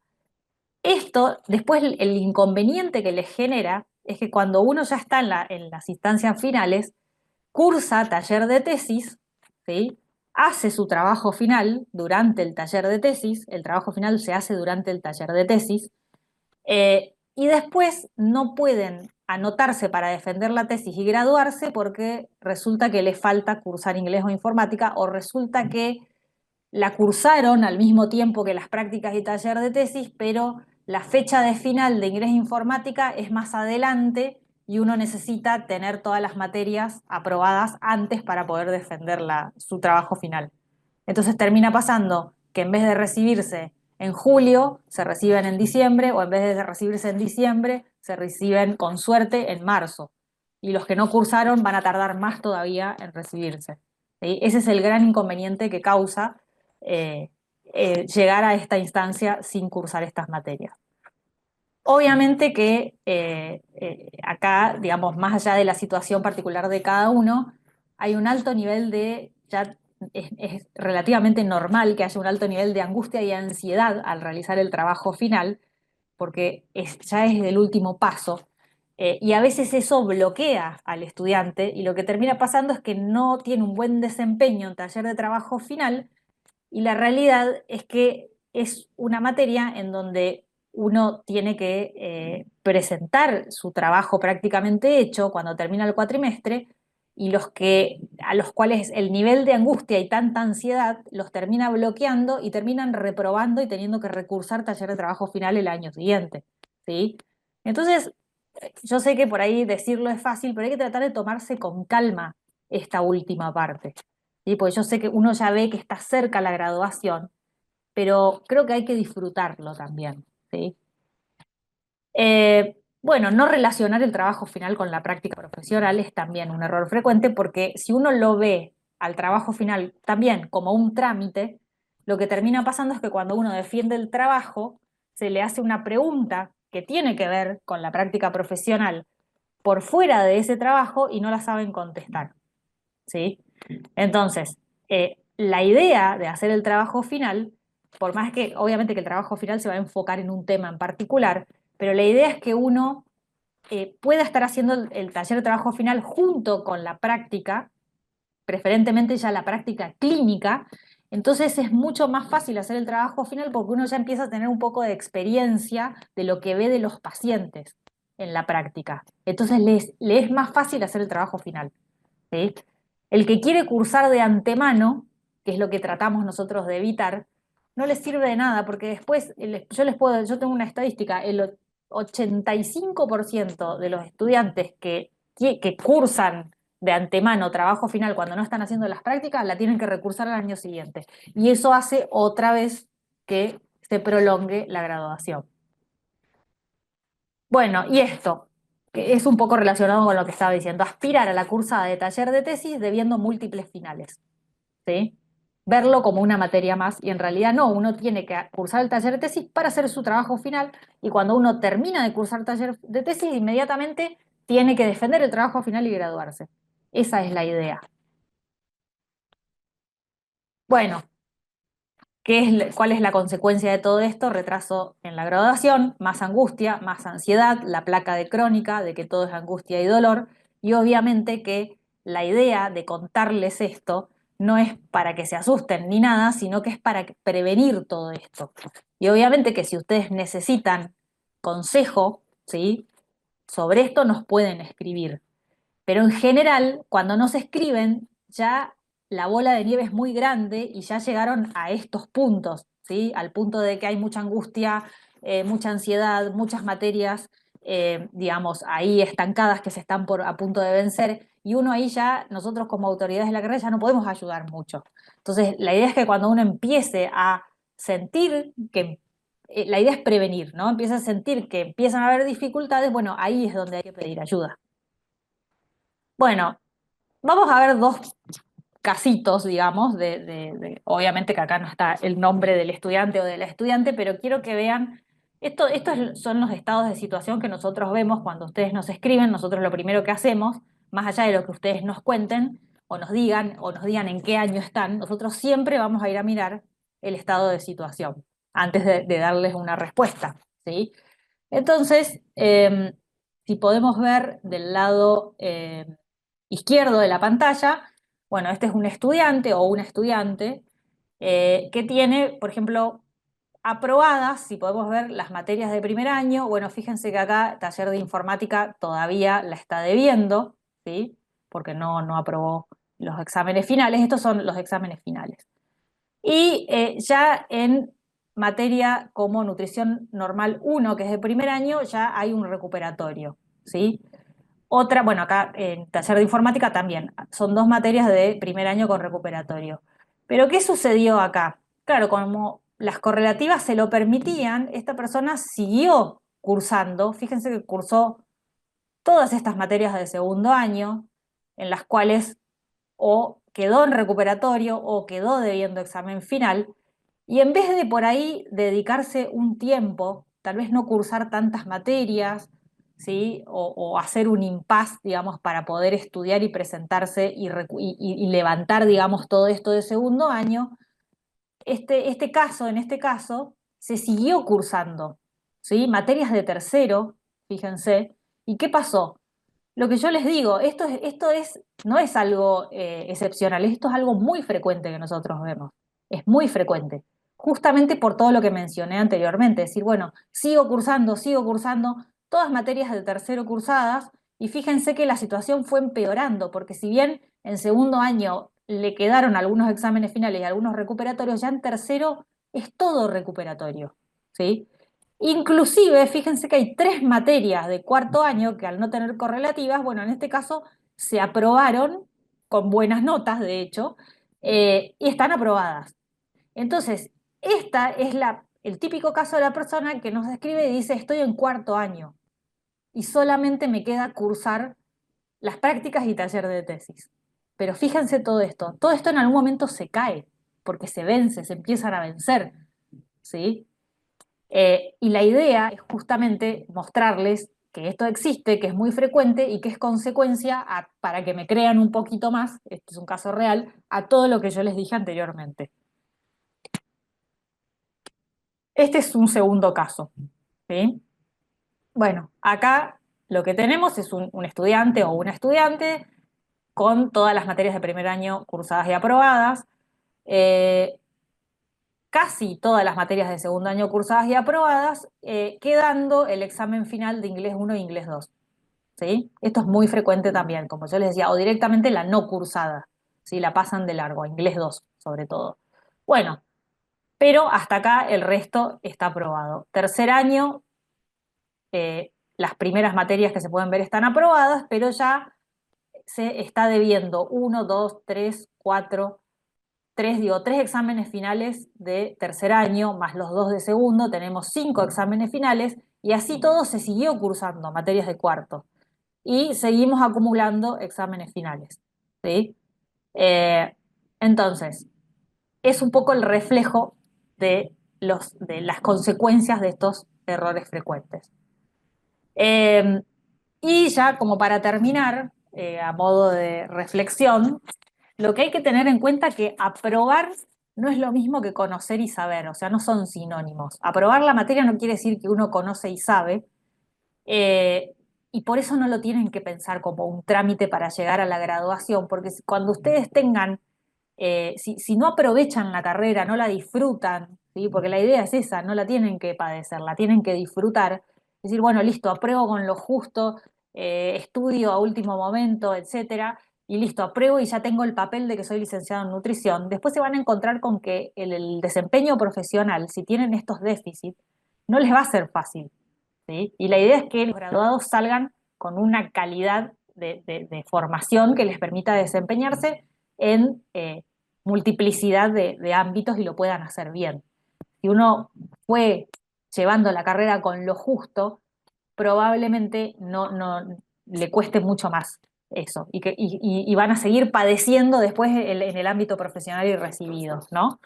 Esto, después el inconveniente que les genera es que cuando uno ya está en las instancias finales, cursa taller de tesis, ¿sí? Hace su trabajo final durante el taller de tesis, el trabajo final se hace durante el taller de tesis, y después no pueden anotarse para defender la tesis y graduarse porque resulta que les falta cursar inglés o informática, o resulta que la cursaron al mismo tiempo que las prácticas y taller de tesis, pero la fecha de final de inglés e informática es más adelante y uno necesita tener todas las materias aprobadas antes para poder defender su trabajo final. Entonces termina pasando que en vez de recibirse en julio, se reciben en diciembre, o en vez de recibirse en diciembre, se reciben con suerte en marzo. Y los que no cursaron van a tardar más todavía en recibirse. ¿Sí? Ese es el gran inconveniente que causa eh, llegar a esta instancia sin cursar estas materias. Obviamente que acá, digamos, más allá de la situación particular de cada uno, hay un alto nivel ya es relativamente normal que haya un alto nivel de angustia y ansiedad al realizar el trabajo final, porque ya es el último paso, y a veces eso bloquea al estudiante y lo que termina pasando es que no tiene un buen desempeño en taller de trabajo final, y la realidad es que es una materia en donde uno tiene que presentar su trabajo prácticamente hecho cuando termina el cuatrimestre, y a los cuales el nivel de angustia y tanta ansiedad los termina bloqueando y terminan reprobando y teniendo que recursar taller de trabajo final el año siguiente. ¿Sí? Entonces, yo sé que por ahí decirlo es fácil, pero hay que tratar de tomarse con calma esta última parte. ¿Sí? Porque yo sé que uno ya ve que está cerca la graduación, pero creo que hay que disfrutarlo también. ¿Sí? Bueno, no relacionar el trabajo final con la práctica profesional es también un error frecuente, porque si uno lo ve al trabajo final también como un trámite, lo que termina pasando es que cuando uno defiende el trabajo, se le hace una pregunta que tiene que ver con la práctica profesional por fuera de ese trabajo y no la saben contestar. ¿Sí? Entonces, la idea de hacer el trabajo final, por más que obviamente que el trabajo final se va a enfocar en un tema en particular, pero la idea es que uno pueda estar haciendo el taller de trabajo final junto con la práctica, preferentemente ya la práctica clínica. Entonces es mucho más fácil hacer el trabajo final porque uno ya empieza a tener un poco de experiencia de lo que ve de los pacientes en la práctica. Entonces le es más fácil hacer el trabajo final. ¿Sí? El que quiere cursar de antemano, que es lo que tratamos nosotros de evitar, no les sirve de nada, porque después yo tengo una estadística, el 85% de los estudiantes que cursan de antemano trabajo final cuando no están haciendo las prácticas, la tienen que recursar al año siguiente. Y eso hace otra vez que se prolongue la graduación. Bueno, y esto, que es un poco relacionado con lo que estaba diciendo, aspirar a la cursada de taller de tesis debiendo múltiples finales, ¿sí? Verlo como una materia más, y en realidad no, uno tiene que cursar el taller de tesis para hacer su trabajo final, y cuando uno termina de cursar taller de tesis, inmediatamente tiene que defender el trabajo final y graduarse. Esa es la idea. Bueno, ¿cuál es la consecuencia de todo esto? Retraso en la graduación, más angustia, más ansiedad, la placa de crónica de que todo es angustia y dolor, y obviamente que la idea de contarles esto no es para que se asusten ni nada, sino que es para prevenir todo esto. Y obviamente que si ustedes necesitan consejo, ¿sí?, sobre esto nos pueden escribir. Pero en general, cuando no se escriben, ya la bola de nieve es muy grande y ya llegaron a estos puntos, ¿sí? Al punto de que hay mucha angustia, mucha ansiedad, muchas materias digamos, ahí estancadas que se están a punto de vencer, y uno ahí ya, nosotros como autoridades de la carrera ya no podemos ayudar mucho. Entonces, la idea es que cuando uno empiece a sentir que, la idea es prevenir, ¿no? Empieza a sentir que empiezan a haber dificultades, bueno, ahí es donde hay que pedir ayuda. Bueno, vamos a ver dos casitos, digamos, obviamente que acá no está el nombre del estudiante o de la estudiante, pero quiero que vean, estos son los estados de situación que nosotros vemos cuando ustedes nos escriben. Nosotros lo primero que hacemos, más allá de lo que ustedes nos cuenten o nos digan en qué año están, nosotros siempre vamos a ir a mirar el estado de situación antes de darles una respuesta, ¿sí? Entonces, si podemos ver del lado izquierdo de la pantalla, bueno, este es un estudiante o una estudiante que tiene, por ejemplo, aprobadas, si podemos ver las materias de primer año. Bueno, fíjense que acá taller de informática todavía la está debiendo, ¿sí? Porque no aprobó los exámenes finales. Estos son los exámenes finales. Y ya en materia como nutrición normal 1, que es de primer año, ya hay un recuperatorio, ¿sí? Otra, bueno, acá en taller de informática también, son dos materias de primer año con recuperatorio. Pero ¿qué sucedió acá? Claro, como las correlativas se lo permitían, esta persona siguió cursando, fíjense que cursó todas estas materias de segundo año, en las cuales o quedó en recuperatorio o quedó debiendo examen final, y en vez de por ahí dedicarse un tiempo, tal vez no cursar tantas materias, ¿sí? O hacer un impasse, digamos, para poder estudiar y presentarse y levantar, digamos, todo esto de segundo año, en este caso, se siguió cursando, ¿sí? Materias de tercero, fíjense. ¿Y qué pasó? Lo que yo les digo, no es algo excepcional, esto es algo muy frecuente que nosotros vemos, es muy frecuente, justamente por todo lo que mencioné anteriormente, es decir, bueno, sigo cursando, todas materias de tercero cursadas, y fíjense que la situación fue empeorando, porque si bien en segundo año le quedaron algunos exámenes finales y algunos recuperatorios, ya en tercero es todo recuperatorio, ¿sí? Inclusive, fíjense que hay 3 materias de cuarto año que al no tener correlativas, bueno, en este caso se aprobaron con buenas notas, de hecho, y están aprobadas. Entonces, esta es el típico caso de la persona que nos escribe y dice, estoy en cuarto año y solamente me queda cursar las prácticas y taller de tesis. Pero fíjense todo esto en algún momento se cae, porque se vence, se empiezan a vencer, ¿sí? Y la idea es justamente mostrarles que esto existe, que es muy frecuente y que es consecuencia, para que me crean un poquito más, este es un caso real, a todo lo que yo les dije anteriormente. Este es un segundo caso, ¿sí? Bueno, acá lo que tenemos es un estudiante o una estudiante con todas las materias de primer año cursadas y aprobadas. Eh, Casi todas las materias de segundo año cursadas y aprobadas, quedando el examen final de inglés 1 e inglés 2. ¿Sí? Esto es muy frecuente también, como yo les decía, o directamente la no cursada, ¿sí? La pasan de largo, inglés 2 sobre todo. Bueno, pero hasta acá el resto está aprobado. Tercer año, las primeras materias que se pueden ver están aprobadas, pero ya se está debiendo 1, 2, 3, 4, tres exámenes finales de tercer año, más los 2 de segundo, tenemos 5 exámenes finales, y así todo se siguió cursando materias de cuarto. Y seguimos acumulando exámenes finales, ¿sí? Eh, entonces, es un poco el reflejo de las consecuencias de estos errores frecuentes. Eh, y ya como para terminar, a modo de reflexión, lo que hay que tener en cuenta es que aprobar no es lo mismo que conocer y saber, o sea, no son sinónimos. Aprobar la materia no quiere decir que uno conoce y sabe, eh, y por eso no lo tienen que pensar como un trámite para llegar a la graduación, porque cuando ustedes tengan, si no aprovechan la carrera, no la disfrutan, ¿sí? Porque la idea es esa, no la tienen que padecer, la tienen que disfrutar. Decir, bueno, listo, apruebo con lo justo, estudio a último momento, etcétera, y listo, apruebo y ya tengo el papel de que soy licenciado en nutrición. Después se van a encontrar con que el desempeño profesional, si tienen estos déficits, no les va a ser fácil. ¿sí? Y la idea es que los graduados salgan con una calidad de formación que les permita desempeñarse en multiplicidad de ámbitos y lo puedan hacer bien. Si uno fue llevando la carrera con lo justo, probablemente no le cueste mucho más eso y van a seguir padeciendo después en el ámbito profesional y recibidos, ¿no?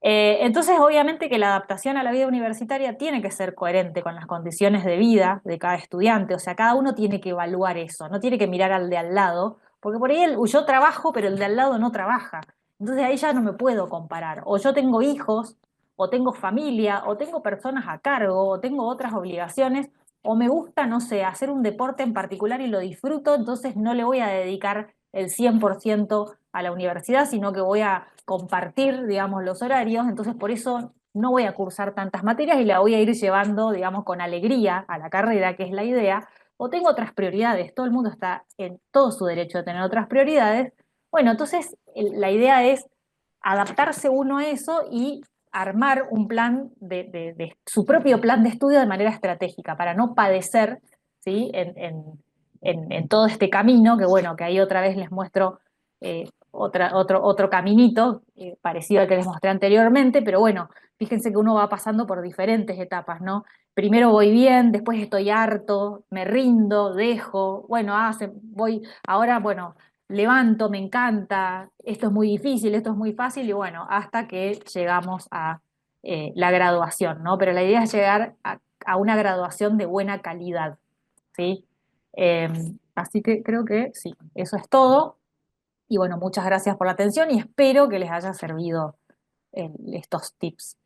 Entonces, obviamente que la adaptación a la vida universitaria tiene que ser coherente con las condiciones de vida de cada estudiante, o sea, cada uno tiene que evaluar eso, no tiene que mirar al de al lado, porque por ahí yo trabajo, pero el de al lado no trabaja. Entonces ahí ya no me puedo comparar. O yo tengo hijos, o tengo familia, o tengo personas a cargo, o tengo otras obligaciones, o me gusta, no sé, hacer un deporte en particular y lo disfruto, entonces no le voy a dedicar el 100% a la universidad, sino que voy a compartir, digamos, los horarios, entonces por eso no voy a cursar tantas materias y la voy a ir llevando, digamos, con alegría a la carrera, que es la idea, o tengo otras prioridades, todo el mundo está en todo su derecho de tener otras prioridades. Bueno, entonces la idea es adaptarse uno a eso y armar un plan de su propio plan de estudio de manera estratégica para no padecer, ¿sí? En todo este camino, que bueno, que ahí otra vez les muestro otro caminito parecido al que les mostré anteriormente, pero bueno, fíjense que uno va pasando por diferentes etapas, ¿no? Primero voy bien, después estoy harto, me rindo, dejo, bueno, voy, ahora, bueno, levanto, me encanta, esto es muy difícil, esto es muy fácil, y bueno, hasta que llegamos a la graduación, ¿no? Pero la idea es llegar a una graduación de buena calidad, ¿sí? Eh, Así que creo que sí, eso es todo. Y bueno, muchas gracias por la atención y espero que les haya servido estos tips.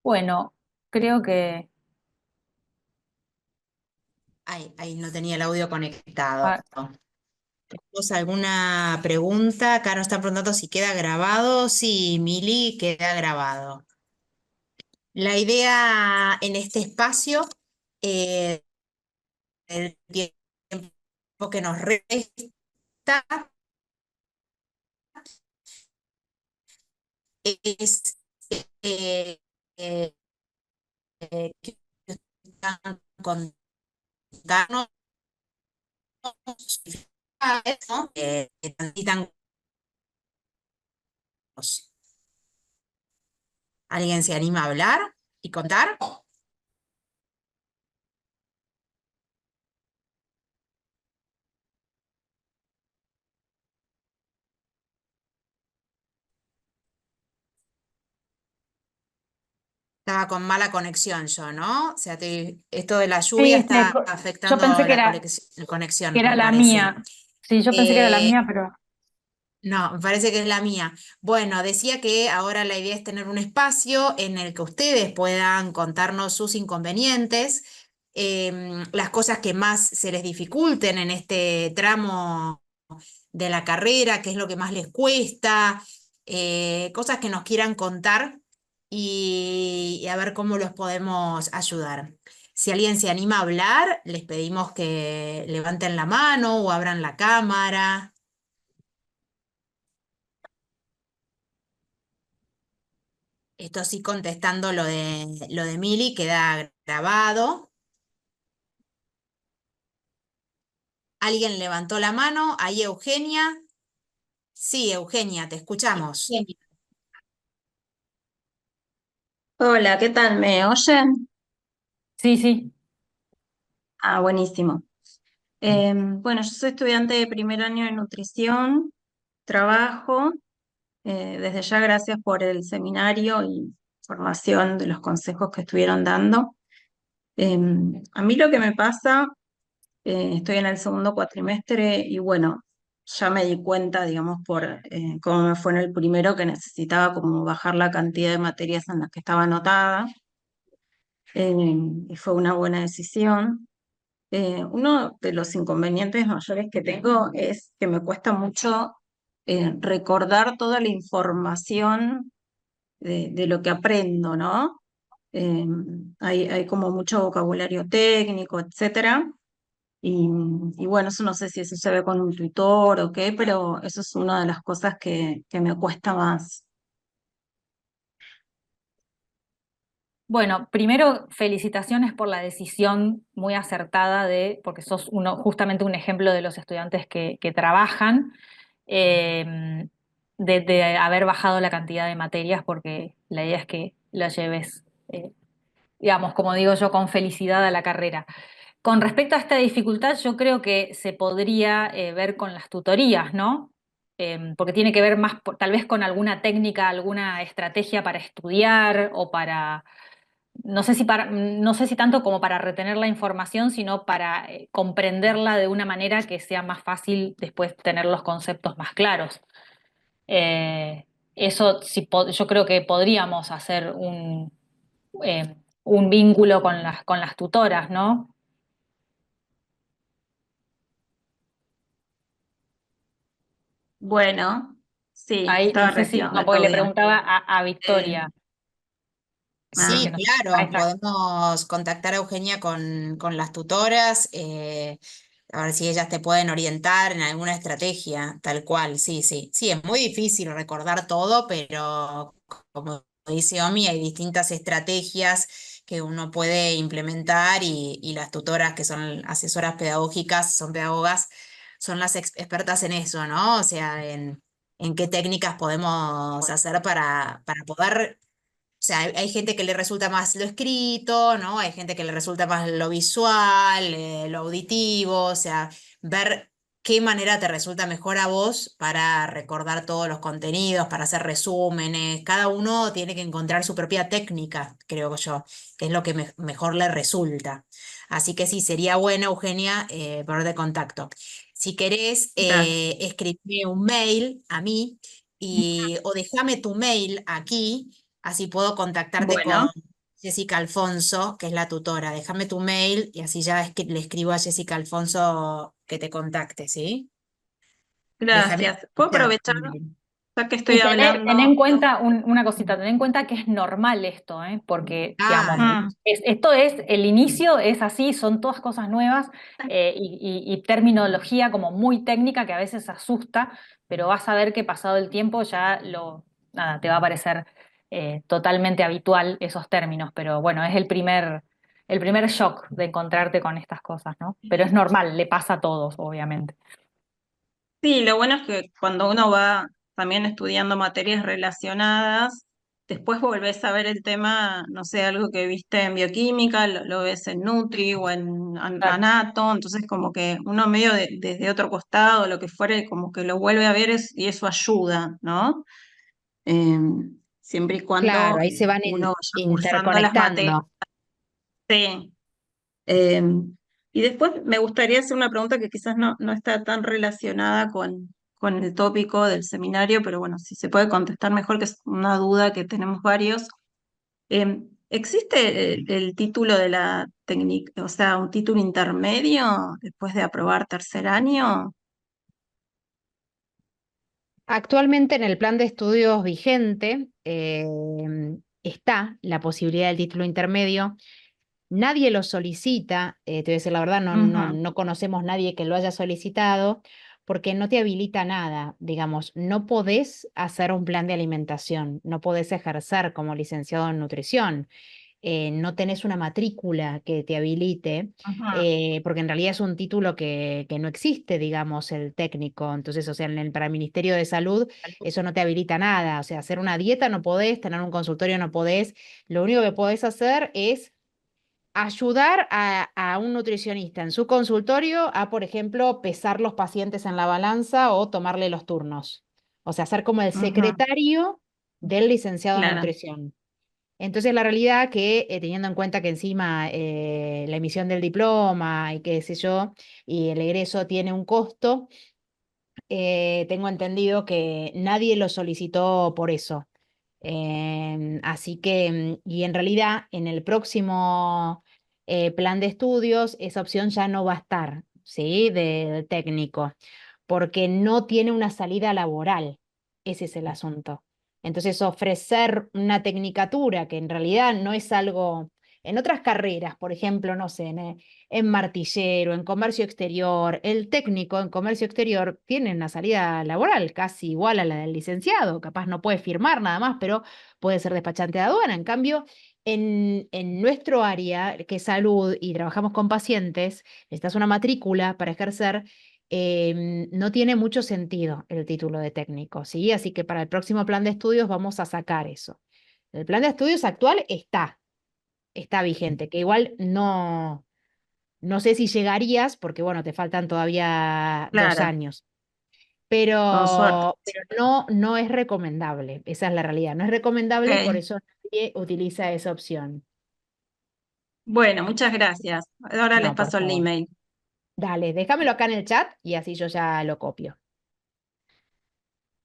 Bueno, creo que... Ahí no tenía el audio conectado. ah, ¿Tenemos alguna pregunta? Acá nos están preguntando si queda grabado. Sí, Mili, queda grabado. La idea en este espacio, eh, el tiempo que nos resta, es eh, eh, que están contarnos sus dificultades, ¿no? Que transitan. ¿Alguien se anima a hablar y contar? Estaba con mala conexión yo, ¿no? O sea, esto de la lluvia sí, está yo pensé afectando la que conexión, era me la parece. mía. Sí, yo pensé que era la Eh, mía, pero no, me parece que es la mía. Bueno, decía que ahora la idea es tener un espacio en el que ustedes puedan contarnos sus inconvenientes, las cosas que más se les dificulten en este tramo de la carrera, qué es lo que más les cuesta, cosas que nos quieran contar y a ver cómo los podemos ayudar. Si alguien se anima a hablar, les pedimos que levanten la mano o abran la cámara. Esto sí contestando lo de Mili, queda grabado. ¿Alguien levantó la mano? Ahí Eugenia. Sí, Eugenia, te escuchamos. Hola, ¿qué tal? ¿Me oyen? sí, sí. Ah, buenísimo. Bueno, yo soy estudiante de primer año de nutrición, trabajo. Desde ya gracias por el seminario y formación de los consejos que estuvieron dando. A mí lo que me pasa, estoy en el segundo cuatrimestre y bueno, ya me di cuenta, digamos, por cómo me fue en el primero, que necesitaba como bajar la cantidad de materias en las que estaba anotada, y fue una buena decisión. Uno de los inconvenientes mayores que tengo es que me cuesta mucho recordar toda la información de lo que aprendo, ¿no? Eh, hay como mucho vocabulario técnico, etcétera, y bueno, eso no sé si eso se ve con un tutor o qué, pero eso es una de las cosas que me cuesta más. Bueno, primero, felicitaciones por la decisión muy acertada porque sos justamente un ejemplo de los estudiantes que trabajan, eh, de haber bajado la cantidad de materias, porque la idea es que lo lleves, digamos, como digo yo, con felicidad a la carrera. Con respecto a esta dificultad, yo creo que se podría ver con las tutorías, ¿no? Porque tiene que ver más, tal vez con alguna técnica, alguna estrategia para estudiar o para no sé si tanto como para retener la información, sino para comprenderla de una manera que sea más fácil después tener los conceptos más claros. Eh, Eso sí, yo creo que podríamos hacer un vínculo con con las tutoras, ¿no? Bueno, sí, Ahí no estaba sé si, repiola, no, lo porque le veo. preguntaba a Eh, Victoria. Así que ah, Sí, no. Ahí claro, está. podemos contactar a Eugenia con las tutoras, a ver si ellas te pueden orientar en alguna estrategia, tal cual, sí, sí. Sí, es muy difícil recordar todo, pero como dice Omi, hay distintas estrategias que uno puede implementar y las tutoras que son asesoras pedagógicas, son pedagogas, son las expertas en eso, ¿no? O sea, en qué técnicas podemos hacer para poder, o sea, hay gente que le resulta más lo escrito, ¿no? Hay gente que le resulta más lo visual, lo auditivo, o sea, ver qué manera te resulta mejor a vos para recordar todos los contenidos, para hacer resúmenes. Cada uno tiene que encontrar su propia técnica, creo yo, que es lo que mejor le resulta. Así que sí, sería bueno, Eugenia, ponerte en contacto. Si querés, gracias. escribime un mail a mí o déjame tu mail aquí. Así puedo contactarte con Bueno, Jessica Alfonso, que es la tutora. Déjame tu mail y así ya le escribo a Jessica Alfonso que te contacte, ¿sí? Déjame gracias. ¿Puedo escuchar aprovechar, tu mail. ya que estoy Y ten hablando? en cuenta una cosita, ten en cuenta que es normal esto, ¿eh? Porque, digamos, Ah, Mm, esto es, el inicio es así, son todas cosas nuevas y terminología como muy técnica que a veces asusta, pero vas a ver que pasado el tiempo ya nada, te va a parecer totalmente habitual esos términos, pero bueno, es el primer shock de encontrarte con estas cosas, ¿no? Pero es normal, le pasa a todos, obviamente. sí, lo bueno es que cuando uno va también estudiando materias relacionadas, después volvés a ver el tema, no sé, algo que viste en bioquímica, lo ves en Nutri o en Anato, entonces como que uno medio desde otro costado, lo que fuere, como que lo vuelve a ver y eso ayuda, ¿no? Eh, Siempre y claro, cuando ahí se van uno vaya cursando las materias. interconectando. Sí. Eh, y después me gustaría hacer una pregunta que quizás no está tan relacionada con el tópico del seminario, pero bueno, si se puede contestar mejor, que es una duda que tenemos varios. ¿Existe el título de la técnica, o sea, un título intermedio después de aprobar tercer año? Actualmente en el plan de estudios vigente está la posibilidad del título intermedio. Nadie lo solicita, te voy a decir la verdad, Ujú, no conocemos nadie que lo haya solicitado porque no te habilita nada, digamos, no podés hacer un plan de alimentación, no podés ejercer como licenciado en nutrición, no tenés una matrícula que te habilite, ujú. porque en realidad es un título que no existe, digamos, el técnico. Entonces, o sea, para el Ministerio de Salud eso no te habilita nada. O sea, hacer una dieta no podés, tener un consultorio no podés. Lo único que podés hacer es ayudar a un nutricionista en su consultorio a, por ejemplo, pesar los pacientes en la balanza o tomarle los turnos. O sea, ser como el Ujú, secretario del licenciado en claro. nutrición. Entonces, la realidad que, teniendo en cuenta que encima la emisión del diploma y qué sé yo, y el egreso tiene un costo, tengo entendido que nadie lo solicitó por eso. Así que, y en realidad, en el próximo plan de estudios, esa opción ya no va a estar, ¿sí? De técnico, porque no tiene una salida laboral. Ese es el asunto. Entonces, ofrecer una tecnicatura que en realidad no es algo En otras carreras, por ejemplo, no sé, en martillero, en comercio exterior, el técnico en comercio exterior tiene una salida laboral casi igual a la del licenciado. Capaz no puede firmar nada más, pero puede ser despachante de aduana. En cambio, en nuestro área, que es salud y trabajamos con pacientes, necesitas una matrícula para ejercer. No tiene mucho sentido el título de técnico, ¿sí? Así que para el próximo plan de estudios vamos a sacar eso. El plan de estudios actual está vigente, que igual no sé si llegarías, porque bueno, te faltan todavía 2 Claro, años, con suerte. pero no es recomendable, esa es la realidad, no es recomendable y por Ok. eso nadie utiliza esa opción. Bueno, muchas gracias. Ahora les No, por paso el favor. email. Dale, déjamelo acá en el chat y así yo ya lo copio.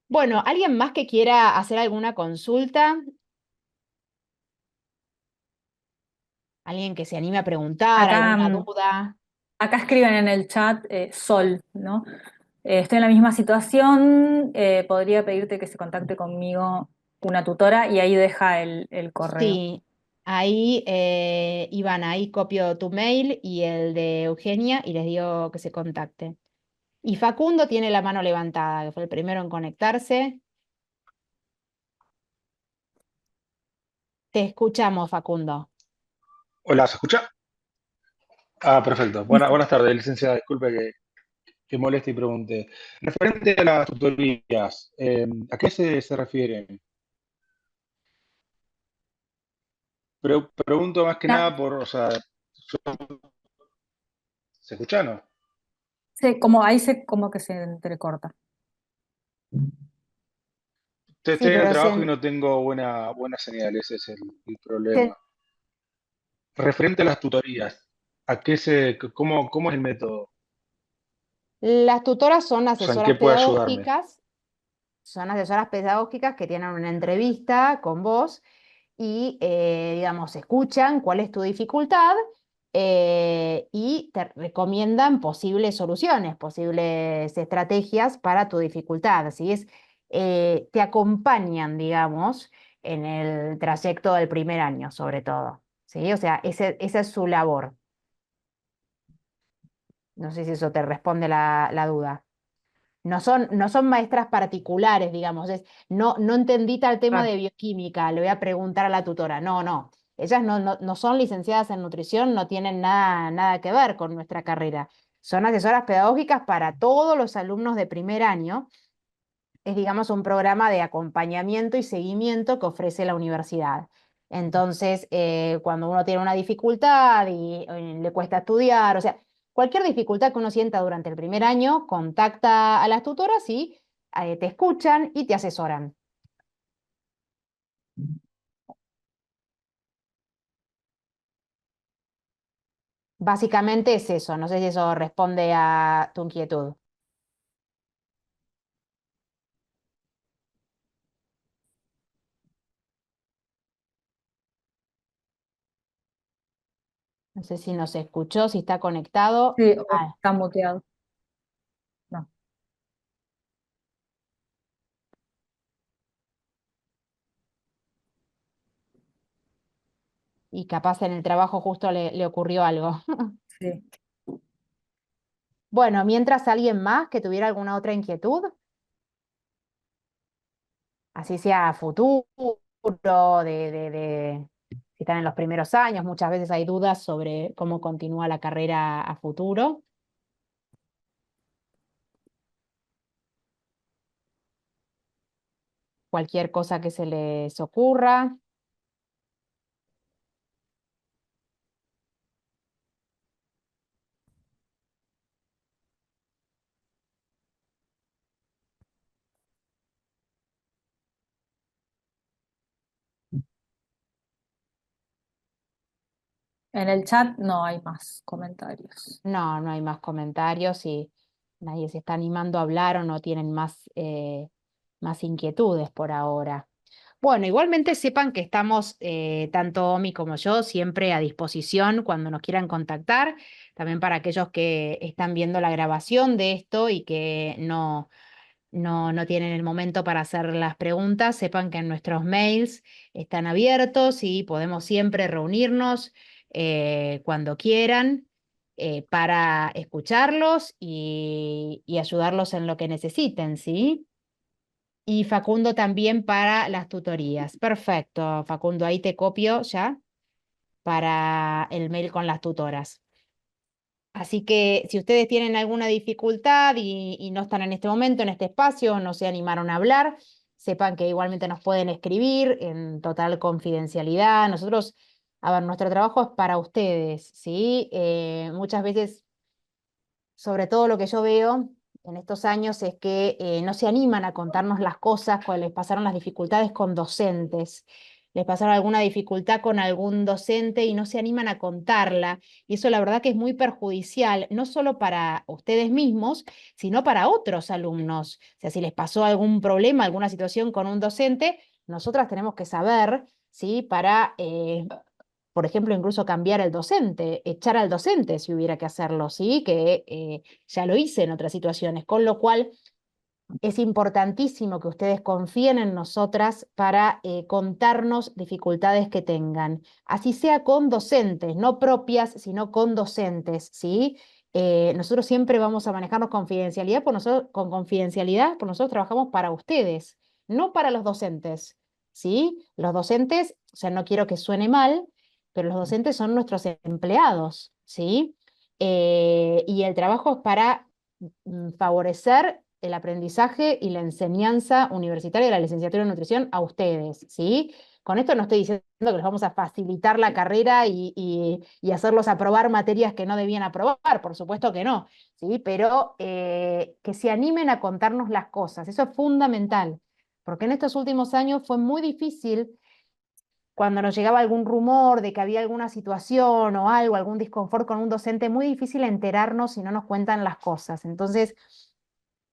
Bueno, ¿alguien más que quiera hacer alguna consulta? ¿Alguien que se anime a preguntar, Acá, alguna duda? acá escriben en el chat Sol, ¿no? Estoy en la misma situación, podría pedirte que se contacte conmigo una tutora y ahí deja el correo. Sí, ahí, Ivana, ahí copio tu mail y el de Eugenia y les digo que se contacte. Y Facundo tiene la mano levantada, que fue el primero en conectarse. Te escuchamos, Facundo. Hola, ¿se escucha? Ah, perfecto. Buenas tardes, licenciada. Disculpe que moleste y pregunte. Referente a las tutorías, ¿a qué se refieren? Pregunto más que Na- nada por, o sea, ¿se escucha o no? como, ahí se, como que se entrecorta. Sí, Estoy en el pero trabajo y no tengo buena señal, ese es el problema. se- Referente a las tutorías, cómo es el método? las tutoras O sea, ¿en qué puede ayudarme? son asesoras pedagógicas que tienen una entrevista con vos y, digamos, escuchan cuál es tu dificultad y te recomiendan posibles soluciones, posibles estrategias para tu dificultad. Así es, te acompañan, digamos, en el trayecto del primer año, sobre todo. ¿Sí? O sea, esa es su labor. No sé si eso te responde la duda. No son maestras particulares, digamos. No entendí tal tema Claro. de bioquímica, le voy a preguntar a la tutora. No, no. Ellas no son licenciadas en nutrición, no tienen nada que ver con nuestra carrera. Son asesoras pedagógicas para todos los alumnos de primer año. Es, digamos, un programa de acompañamiento y seguimiento que ofrece la universidad. Entonces, cuando uno tiene una dificultad y le cuesta estudiar, o sea, cualquier dificultad que uno sienta durante el primer año, contacta a las tutoras y te escuchan y te asesoran. Básicamente es eso, no sé si eso responde a tu inquietud. No sé si nos escuchó, si está conectado. Sí, o está muteado. No. Y capaz en el trabajo justo le ocurrió algo. Sí. Bueno, mientras alguien más que tuviera alguna otra inquietud, así sea a futuro, si están en los primeros años, muchas veces hay dudas sobre cómo continúa la carrera a futuro. Cualquier cosa que se les ocurra. En el chat no hay más comentarios. No hay más comentarios y nadie se está animando a hablar o no tienen más inquietudes por ahora. Bueno, igualmente sepan que estamos, tanto Omi como yo, siempre a disposición cuando nos quieran contactar. También para aquellos que están viendo la grabación de esto y que no tienen el momento para hacer las preguntas, sepan que nuestros mails están abiertos y podemos siempre reunirnos cuando quieran para escucharlos y ayudarlos en lo que necesiten, ¿sí? Y Facundo también para las tutorías. Perfecto, Facundo, ahí te copio ya para el mail con las tutoras. Así que si ustedes tienen alguna dificultad y no están en este momento, en este espacio, no se animaron a hablar, sepan que igualmente nos pueden escribir en total confidencialidad. Nosotros, a ver, nuestro trabajo es para ustedes, ¿sí? Muchas veces, sobre todo lo que yo veo en estos años es que no se animan a contarnos las cosas cuando les pasaron las dificultades con docentes. Les pasaron alguna dificultad con algún docente y no se animan a contarla. Y eso la verdad que es muy perjudicial, no solo para ustedes mismos, sino para otros alumnos. O sea, si les pasó algún problema, alguna situación con un docente, nosotras tenemos que saber, ¿sí? Para por ejemplo, incluso cambiar al docente, echar al docente si hubiera que hacerlo, ¿sí? Que ya lo hice en otras situaciones, con lo cual es importantísimo que ustedes confíen en nosotras para contarnos dificultades que tengan, así sea con docentes, no propias, sino con docentes, ¿sí? Nosotros siempre vamos a manejarnos confidencialidad con confidencialidad, porque nosotros trabajamos para ustedes, no para los docentes, ¿sí? Los docentes, o sea, no quiero que suene mal, pero los docentes son nuestros empleados, ¿sí? Y el trabajo es para favorecer el aprendizaje y la enseñanza universitaria de la licenciatura en nutrición a ustedes, ¿sí? Con esto no estoy diciendo que les vamos a facilitar la carrera y hacerlos aprobar materias que no debían aprobar, por supuesto que no, ¿sí? Pero que se animen a contarnos las cosas, eso es fundamental, porque en estos últimos años fue muy difícil cuando nos llegaba algún rumor de que había alguna situación o algo, algún disconfort con un docente, muy difícil enterarnos si no nos cuentan las cosas. Entonces,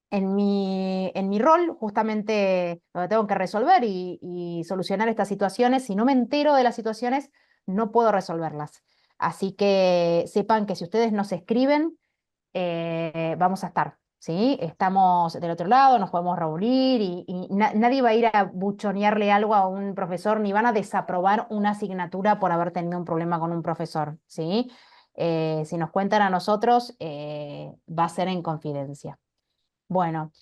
en mi rol, justamente lo tengo que resolver y solucionar estas situaciones, si no me entero de las situaciones, no puedo resolverlas. Así que sepan que si ustedes nos escriben, vamos a estar, ¿sí? Estamos del otro lado, nos podemos reunir y nadie va a ir a buchonearle algo a un profesor, ni van a desaprobar una asignatura por haber tenido un problema con un profesor, ¿sí? Si nos cuentan a nosotros, va a ser en confidencia. Bueno,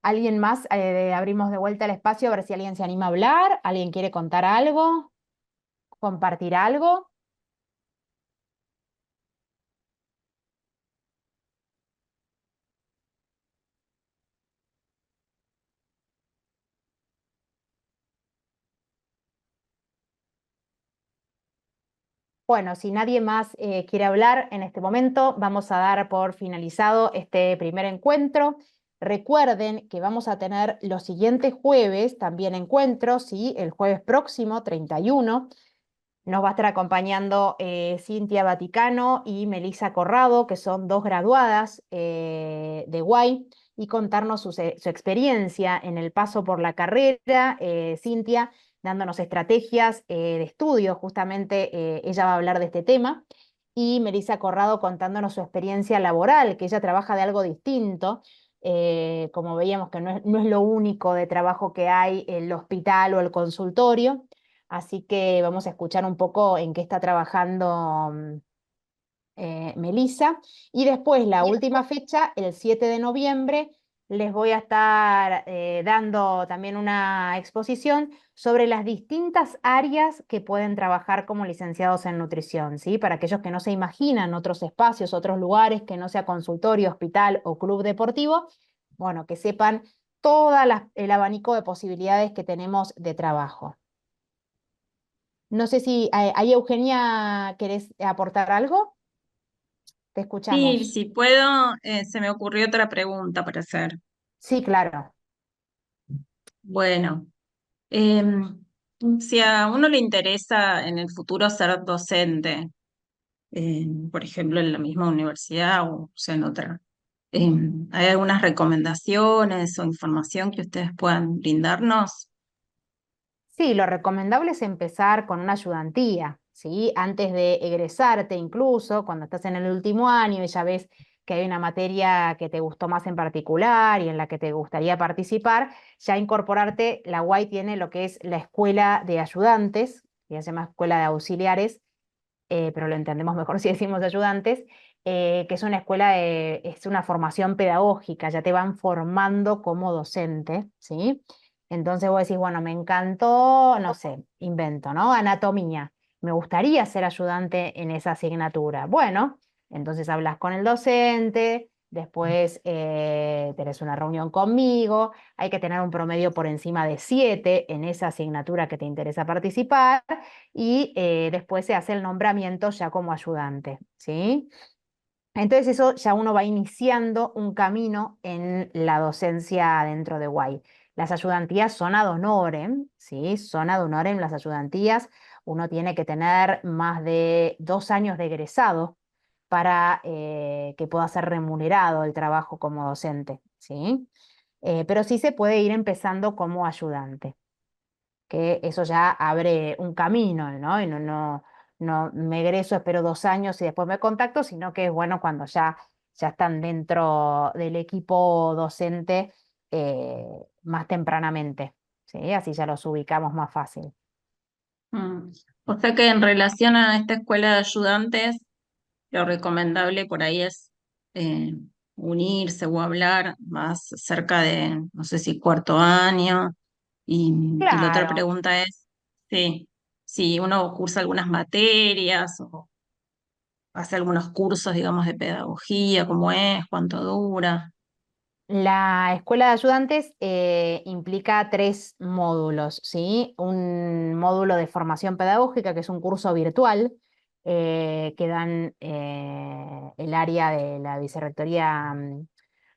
¿alguien más? Abrimos de vuelta el espacio a ver si alguien se anima a hablar, alguien quiere contar algo, compartir algo. Bueno, si nadie más quiere hablar en este momento, vamos a dar por finalizado este primer encuentro. Recuerden que vamos a tener los siguientes jueves también encuentros, ¿sí? El jueves próximo, 31, nos va a estar acompañando Cintia Vaticano y Melissa Corrado, que son dos graduadas de UAI, y contarnos su experiencia en el paso por la carrera. Cintia dándonos estrategias de estudio, justamente ella va a hablar de este tema, y Melissa Corrado contándonos su experiencia laboral, que ella trabaja de algo distinto. Como veíamos que no es lo único de trabajo que hay el hospital o el consultorio. Así que vamos a escuchar un poco en qué está trabajando Melissa. Y después, la última fecha, el 7 de noviembre, les voy a estar dando también una exposición sobre las distintas áreas que pueden trabajar como licenciados en nutrición, ¿sí? Para aquellos que no se imaginan otros espacios, otros lugares, que no sea consultorio, hospital o club deportivo, bueno, que sepan todo el abanico de posibilidades que tenemos de trabajo. No sé si ahí, Eugenia, ¿querés aportar algo? Te Sí, escuchamos. si puedo, se me ocurrió otra pregunta para hacer. Sí, claro. Bueno, em, si a uno le interesa en el futuro ser docente, por ejemplo, en la misma universidad o sea, en otra, ¿hay algunas recomendaciones o información que ustedes puedan brindarnos? Sí, lo recomendable es empezar con una ayudantía, ¿sí? Antes de egresarte incluso, cuando estás en el último año y ya ves que hay una materia que te gustó más en particular y en la que te gustaría participar, ya incorporarte, la UAI tiene lo que es la escuela de ayudantes, que se llama escuela de auxiliares, pero lo entendemos mejor si decimos ayudantes, que es una escuela, es una formación pedagógica, ya te van formando como docente, ¿sí? Entonces vos decís, bueno, me encantó, no sé, invento, ¿no? Anatomía. Me gustaría ser ayudante en esa asignatura. Bueno, entonces hablas con el docente, después tenés una reunión conmigo, hay que tener un promedio por encima de 7 en esa asignatura que te interesa participar y después se hace el nombramiento ya como ayudante, ¿sí? Entonces eso ya uno va iniciando un camino en la docencia dentro de UAI. Las ayudantías son ad honorem, ¿sí? Son ad honorem las ayudantías. Uno tiene que tener más de 2 años de egresado para que pueda ser remunerado el trabajo como docente, ¿sí? Pero sí se puede ir empezando como ayudante, que eso ya abre un camino, ¿no? Y no me egreso, espero 2 años y después me contacto, sino que es bueno cuando ya están dentro del equipo docente eh, más tempranamente, ¿sí? Así ya los ubicamos más fácil. Mm. O sea que en relación a esta escuela de ayudantes, lo recomendable por ahí es eh, unirse o hablar más cerca de, no sé si cuarto año. Y la otra Claro. pregunta es, sí, si uno cursa algunas materias o hace algunos cursos, digamos, de pedagogía, cómo es, cuánto dura. La escuela de ayudantes implica 3 módulos, ¿sí? Un módulo de formación pedagógica, que es un curso virtual que dan el área de la Vicerrectoría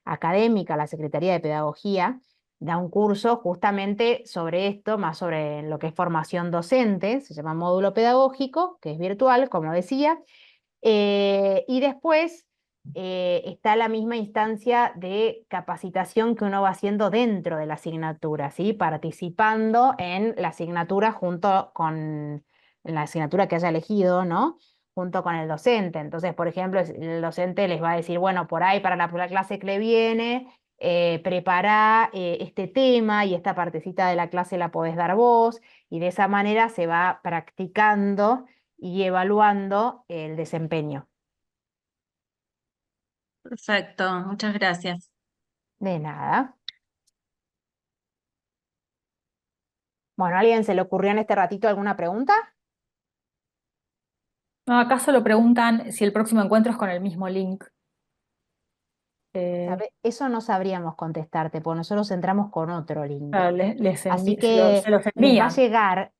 Académica, la Secretaría de Pedagogía, da un curso justamente sobre esto, más sobre lo que es formación docente, se llama módulo pedagógico, que es virtual, como decía, y después está la misma instancia de capacitación que uno va haciendo dentro de la asignatura, ¿sí? Participando en la asignatura junto con en la asignatura que haya elegido, ¿no? Junto con el docente. Entonces, por ejemplo, el docente les va a decir, bueno, por ahí para la clase que le viene, prepara este tema y esta partecita de la clase la podés dar vos, y de esa manera se va practicando y evaluando el desempeño. Perfecto, muchas gracias. De nada. Bueno, ¿a alguien se le ocurrió en este ratito alguna pregunta? No, acá solo preguntan si el próximo encuentro es con el mismo link. Eso no sabríamos contestarte, porque nosotros entramos con otro link. Claro, Así se que los envían.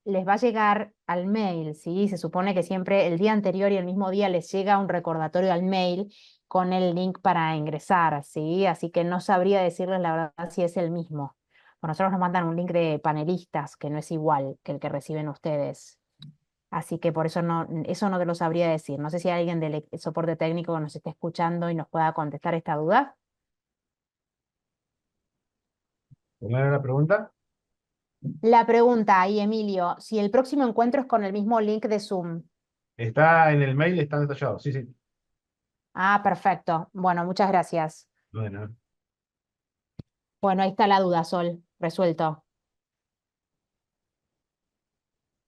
les va a llegar al mail, ¿sí? Se supone que siempre el día anterior y el mismo día les llega un recordatorio al mail con el link para ingresar, ¿sí? Así que no sabría decirles la verdad si es el mismo. Bueno, nosotros nos mandan un link de panelistas que no es igual que el que reciben ustedes. Así que por eso eso no te lo sabría decir. No sé si hay alguien del soporte técnico que nos esté escuchando y nos pueda contestar esta duda. ¿Cómo era la pregunta? La pregunta ahí, Emilio, si el próximo encuentro es con el mismo link de Zoom. Está en el mail, está detallado. Sí, sí. Ah, perfecto. Bueno, muchas gracias. Bueno. Bueno, ahí está la duda, Sol, resuelto.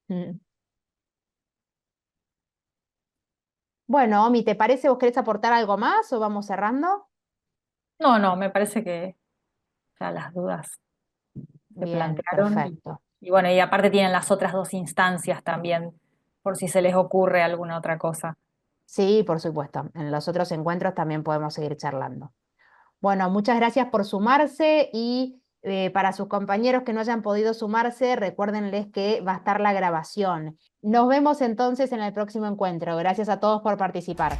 Mm. Bueno, Omi, ¿te parece? ¿Vos querés aportar algo más o vamos cerrando? No, me parece que ya las dudas se Bien, plantearon. perfecto. Y bueno, y aparte tienen las otras dos instancias también, por si se les ocurre alguna otra cosa. Sí, por supuesto. En los otros encuentros también podemos seguir charlando. Bueno, muchas gracias por sumarse y para sus compañeros que no hayan podido sumarse, recuérdenles que va a estar la grabación. Nos vemos entonces en el próximo encuentro. Gracias a todos por participar.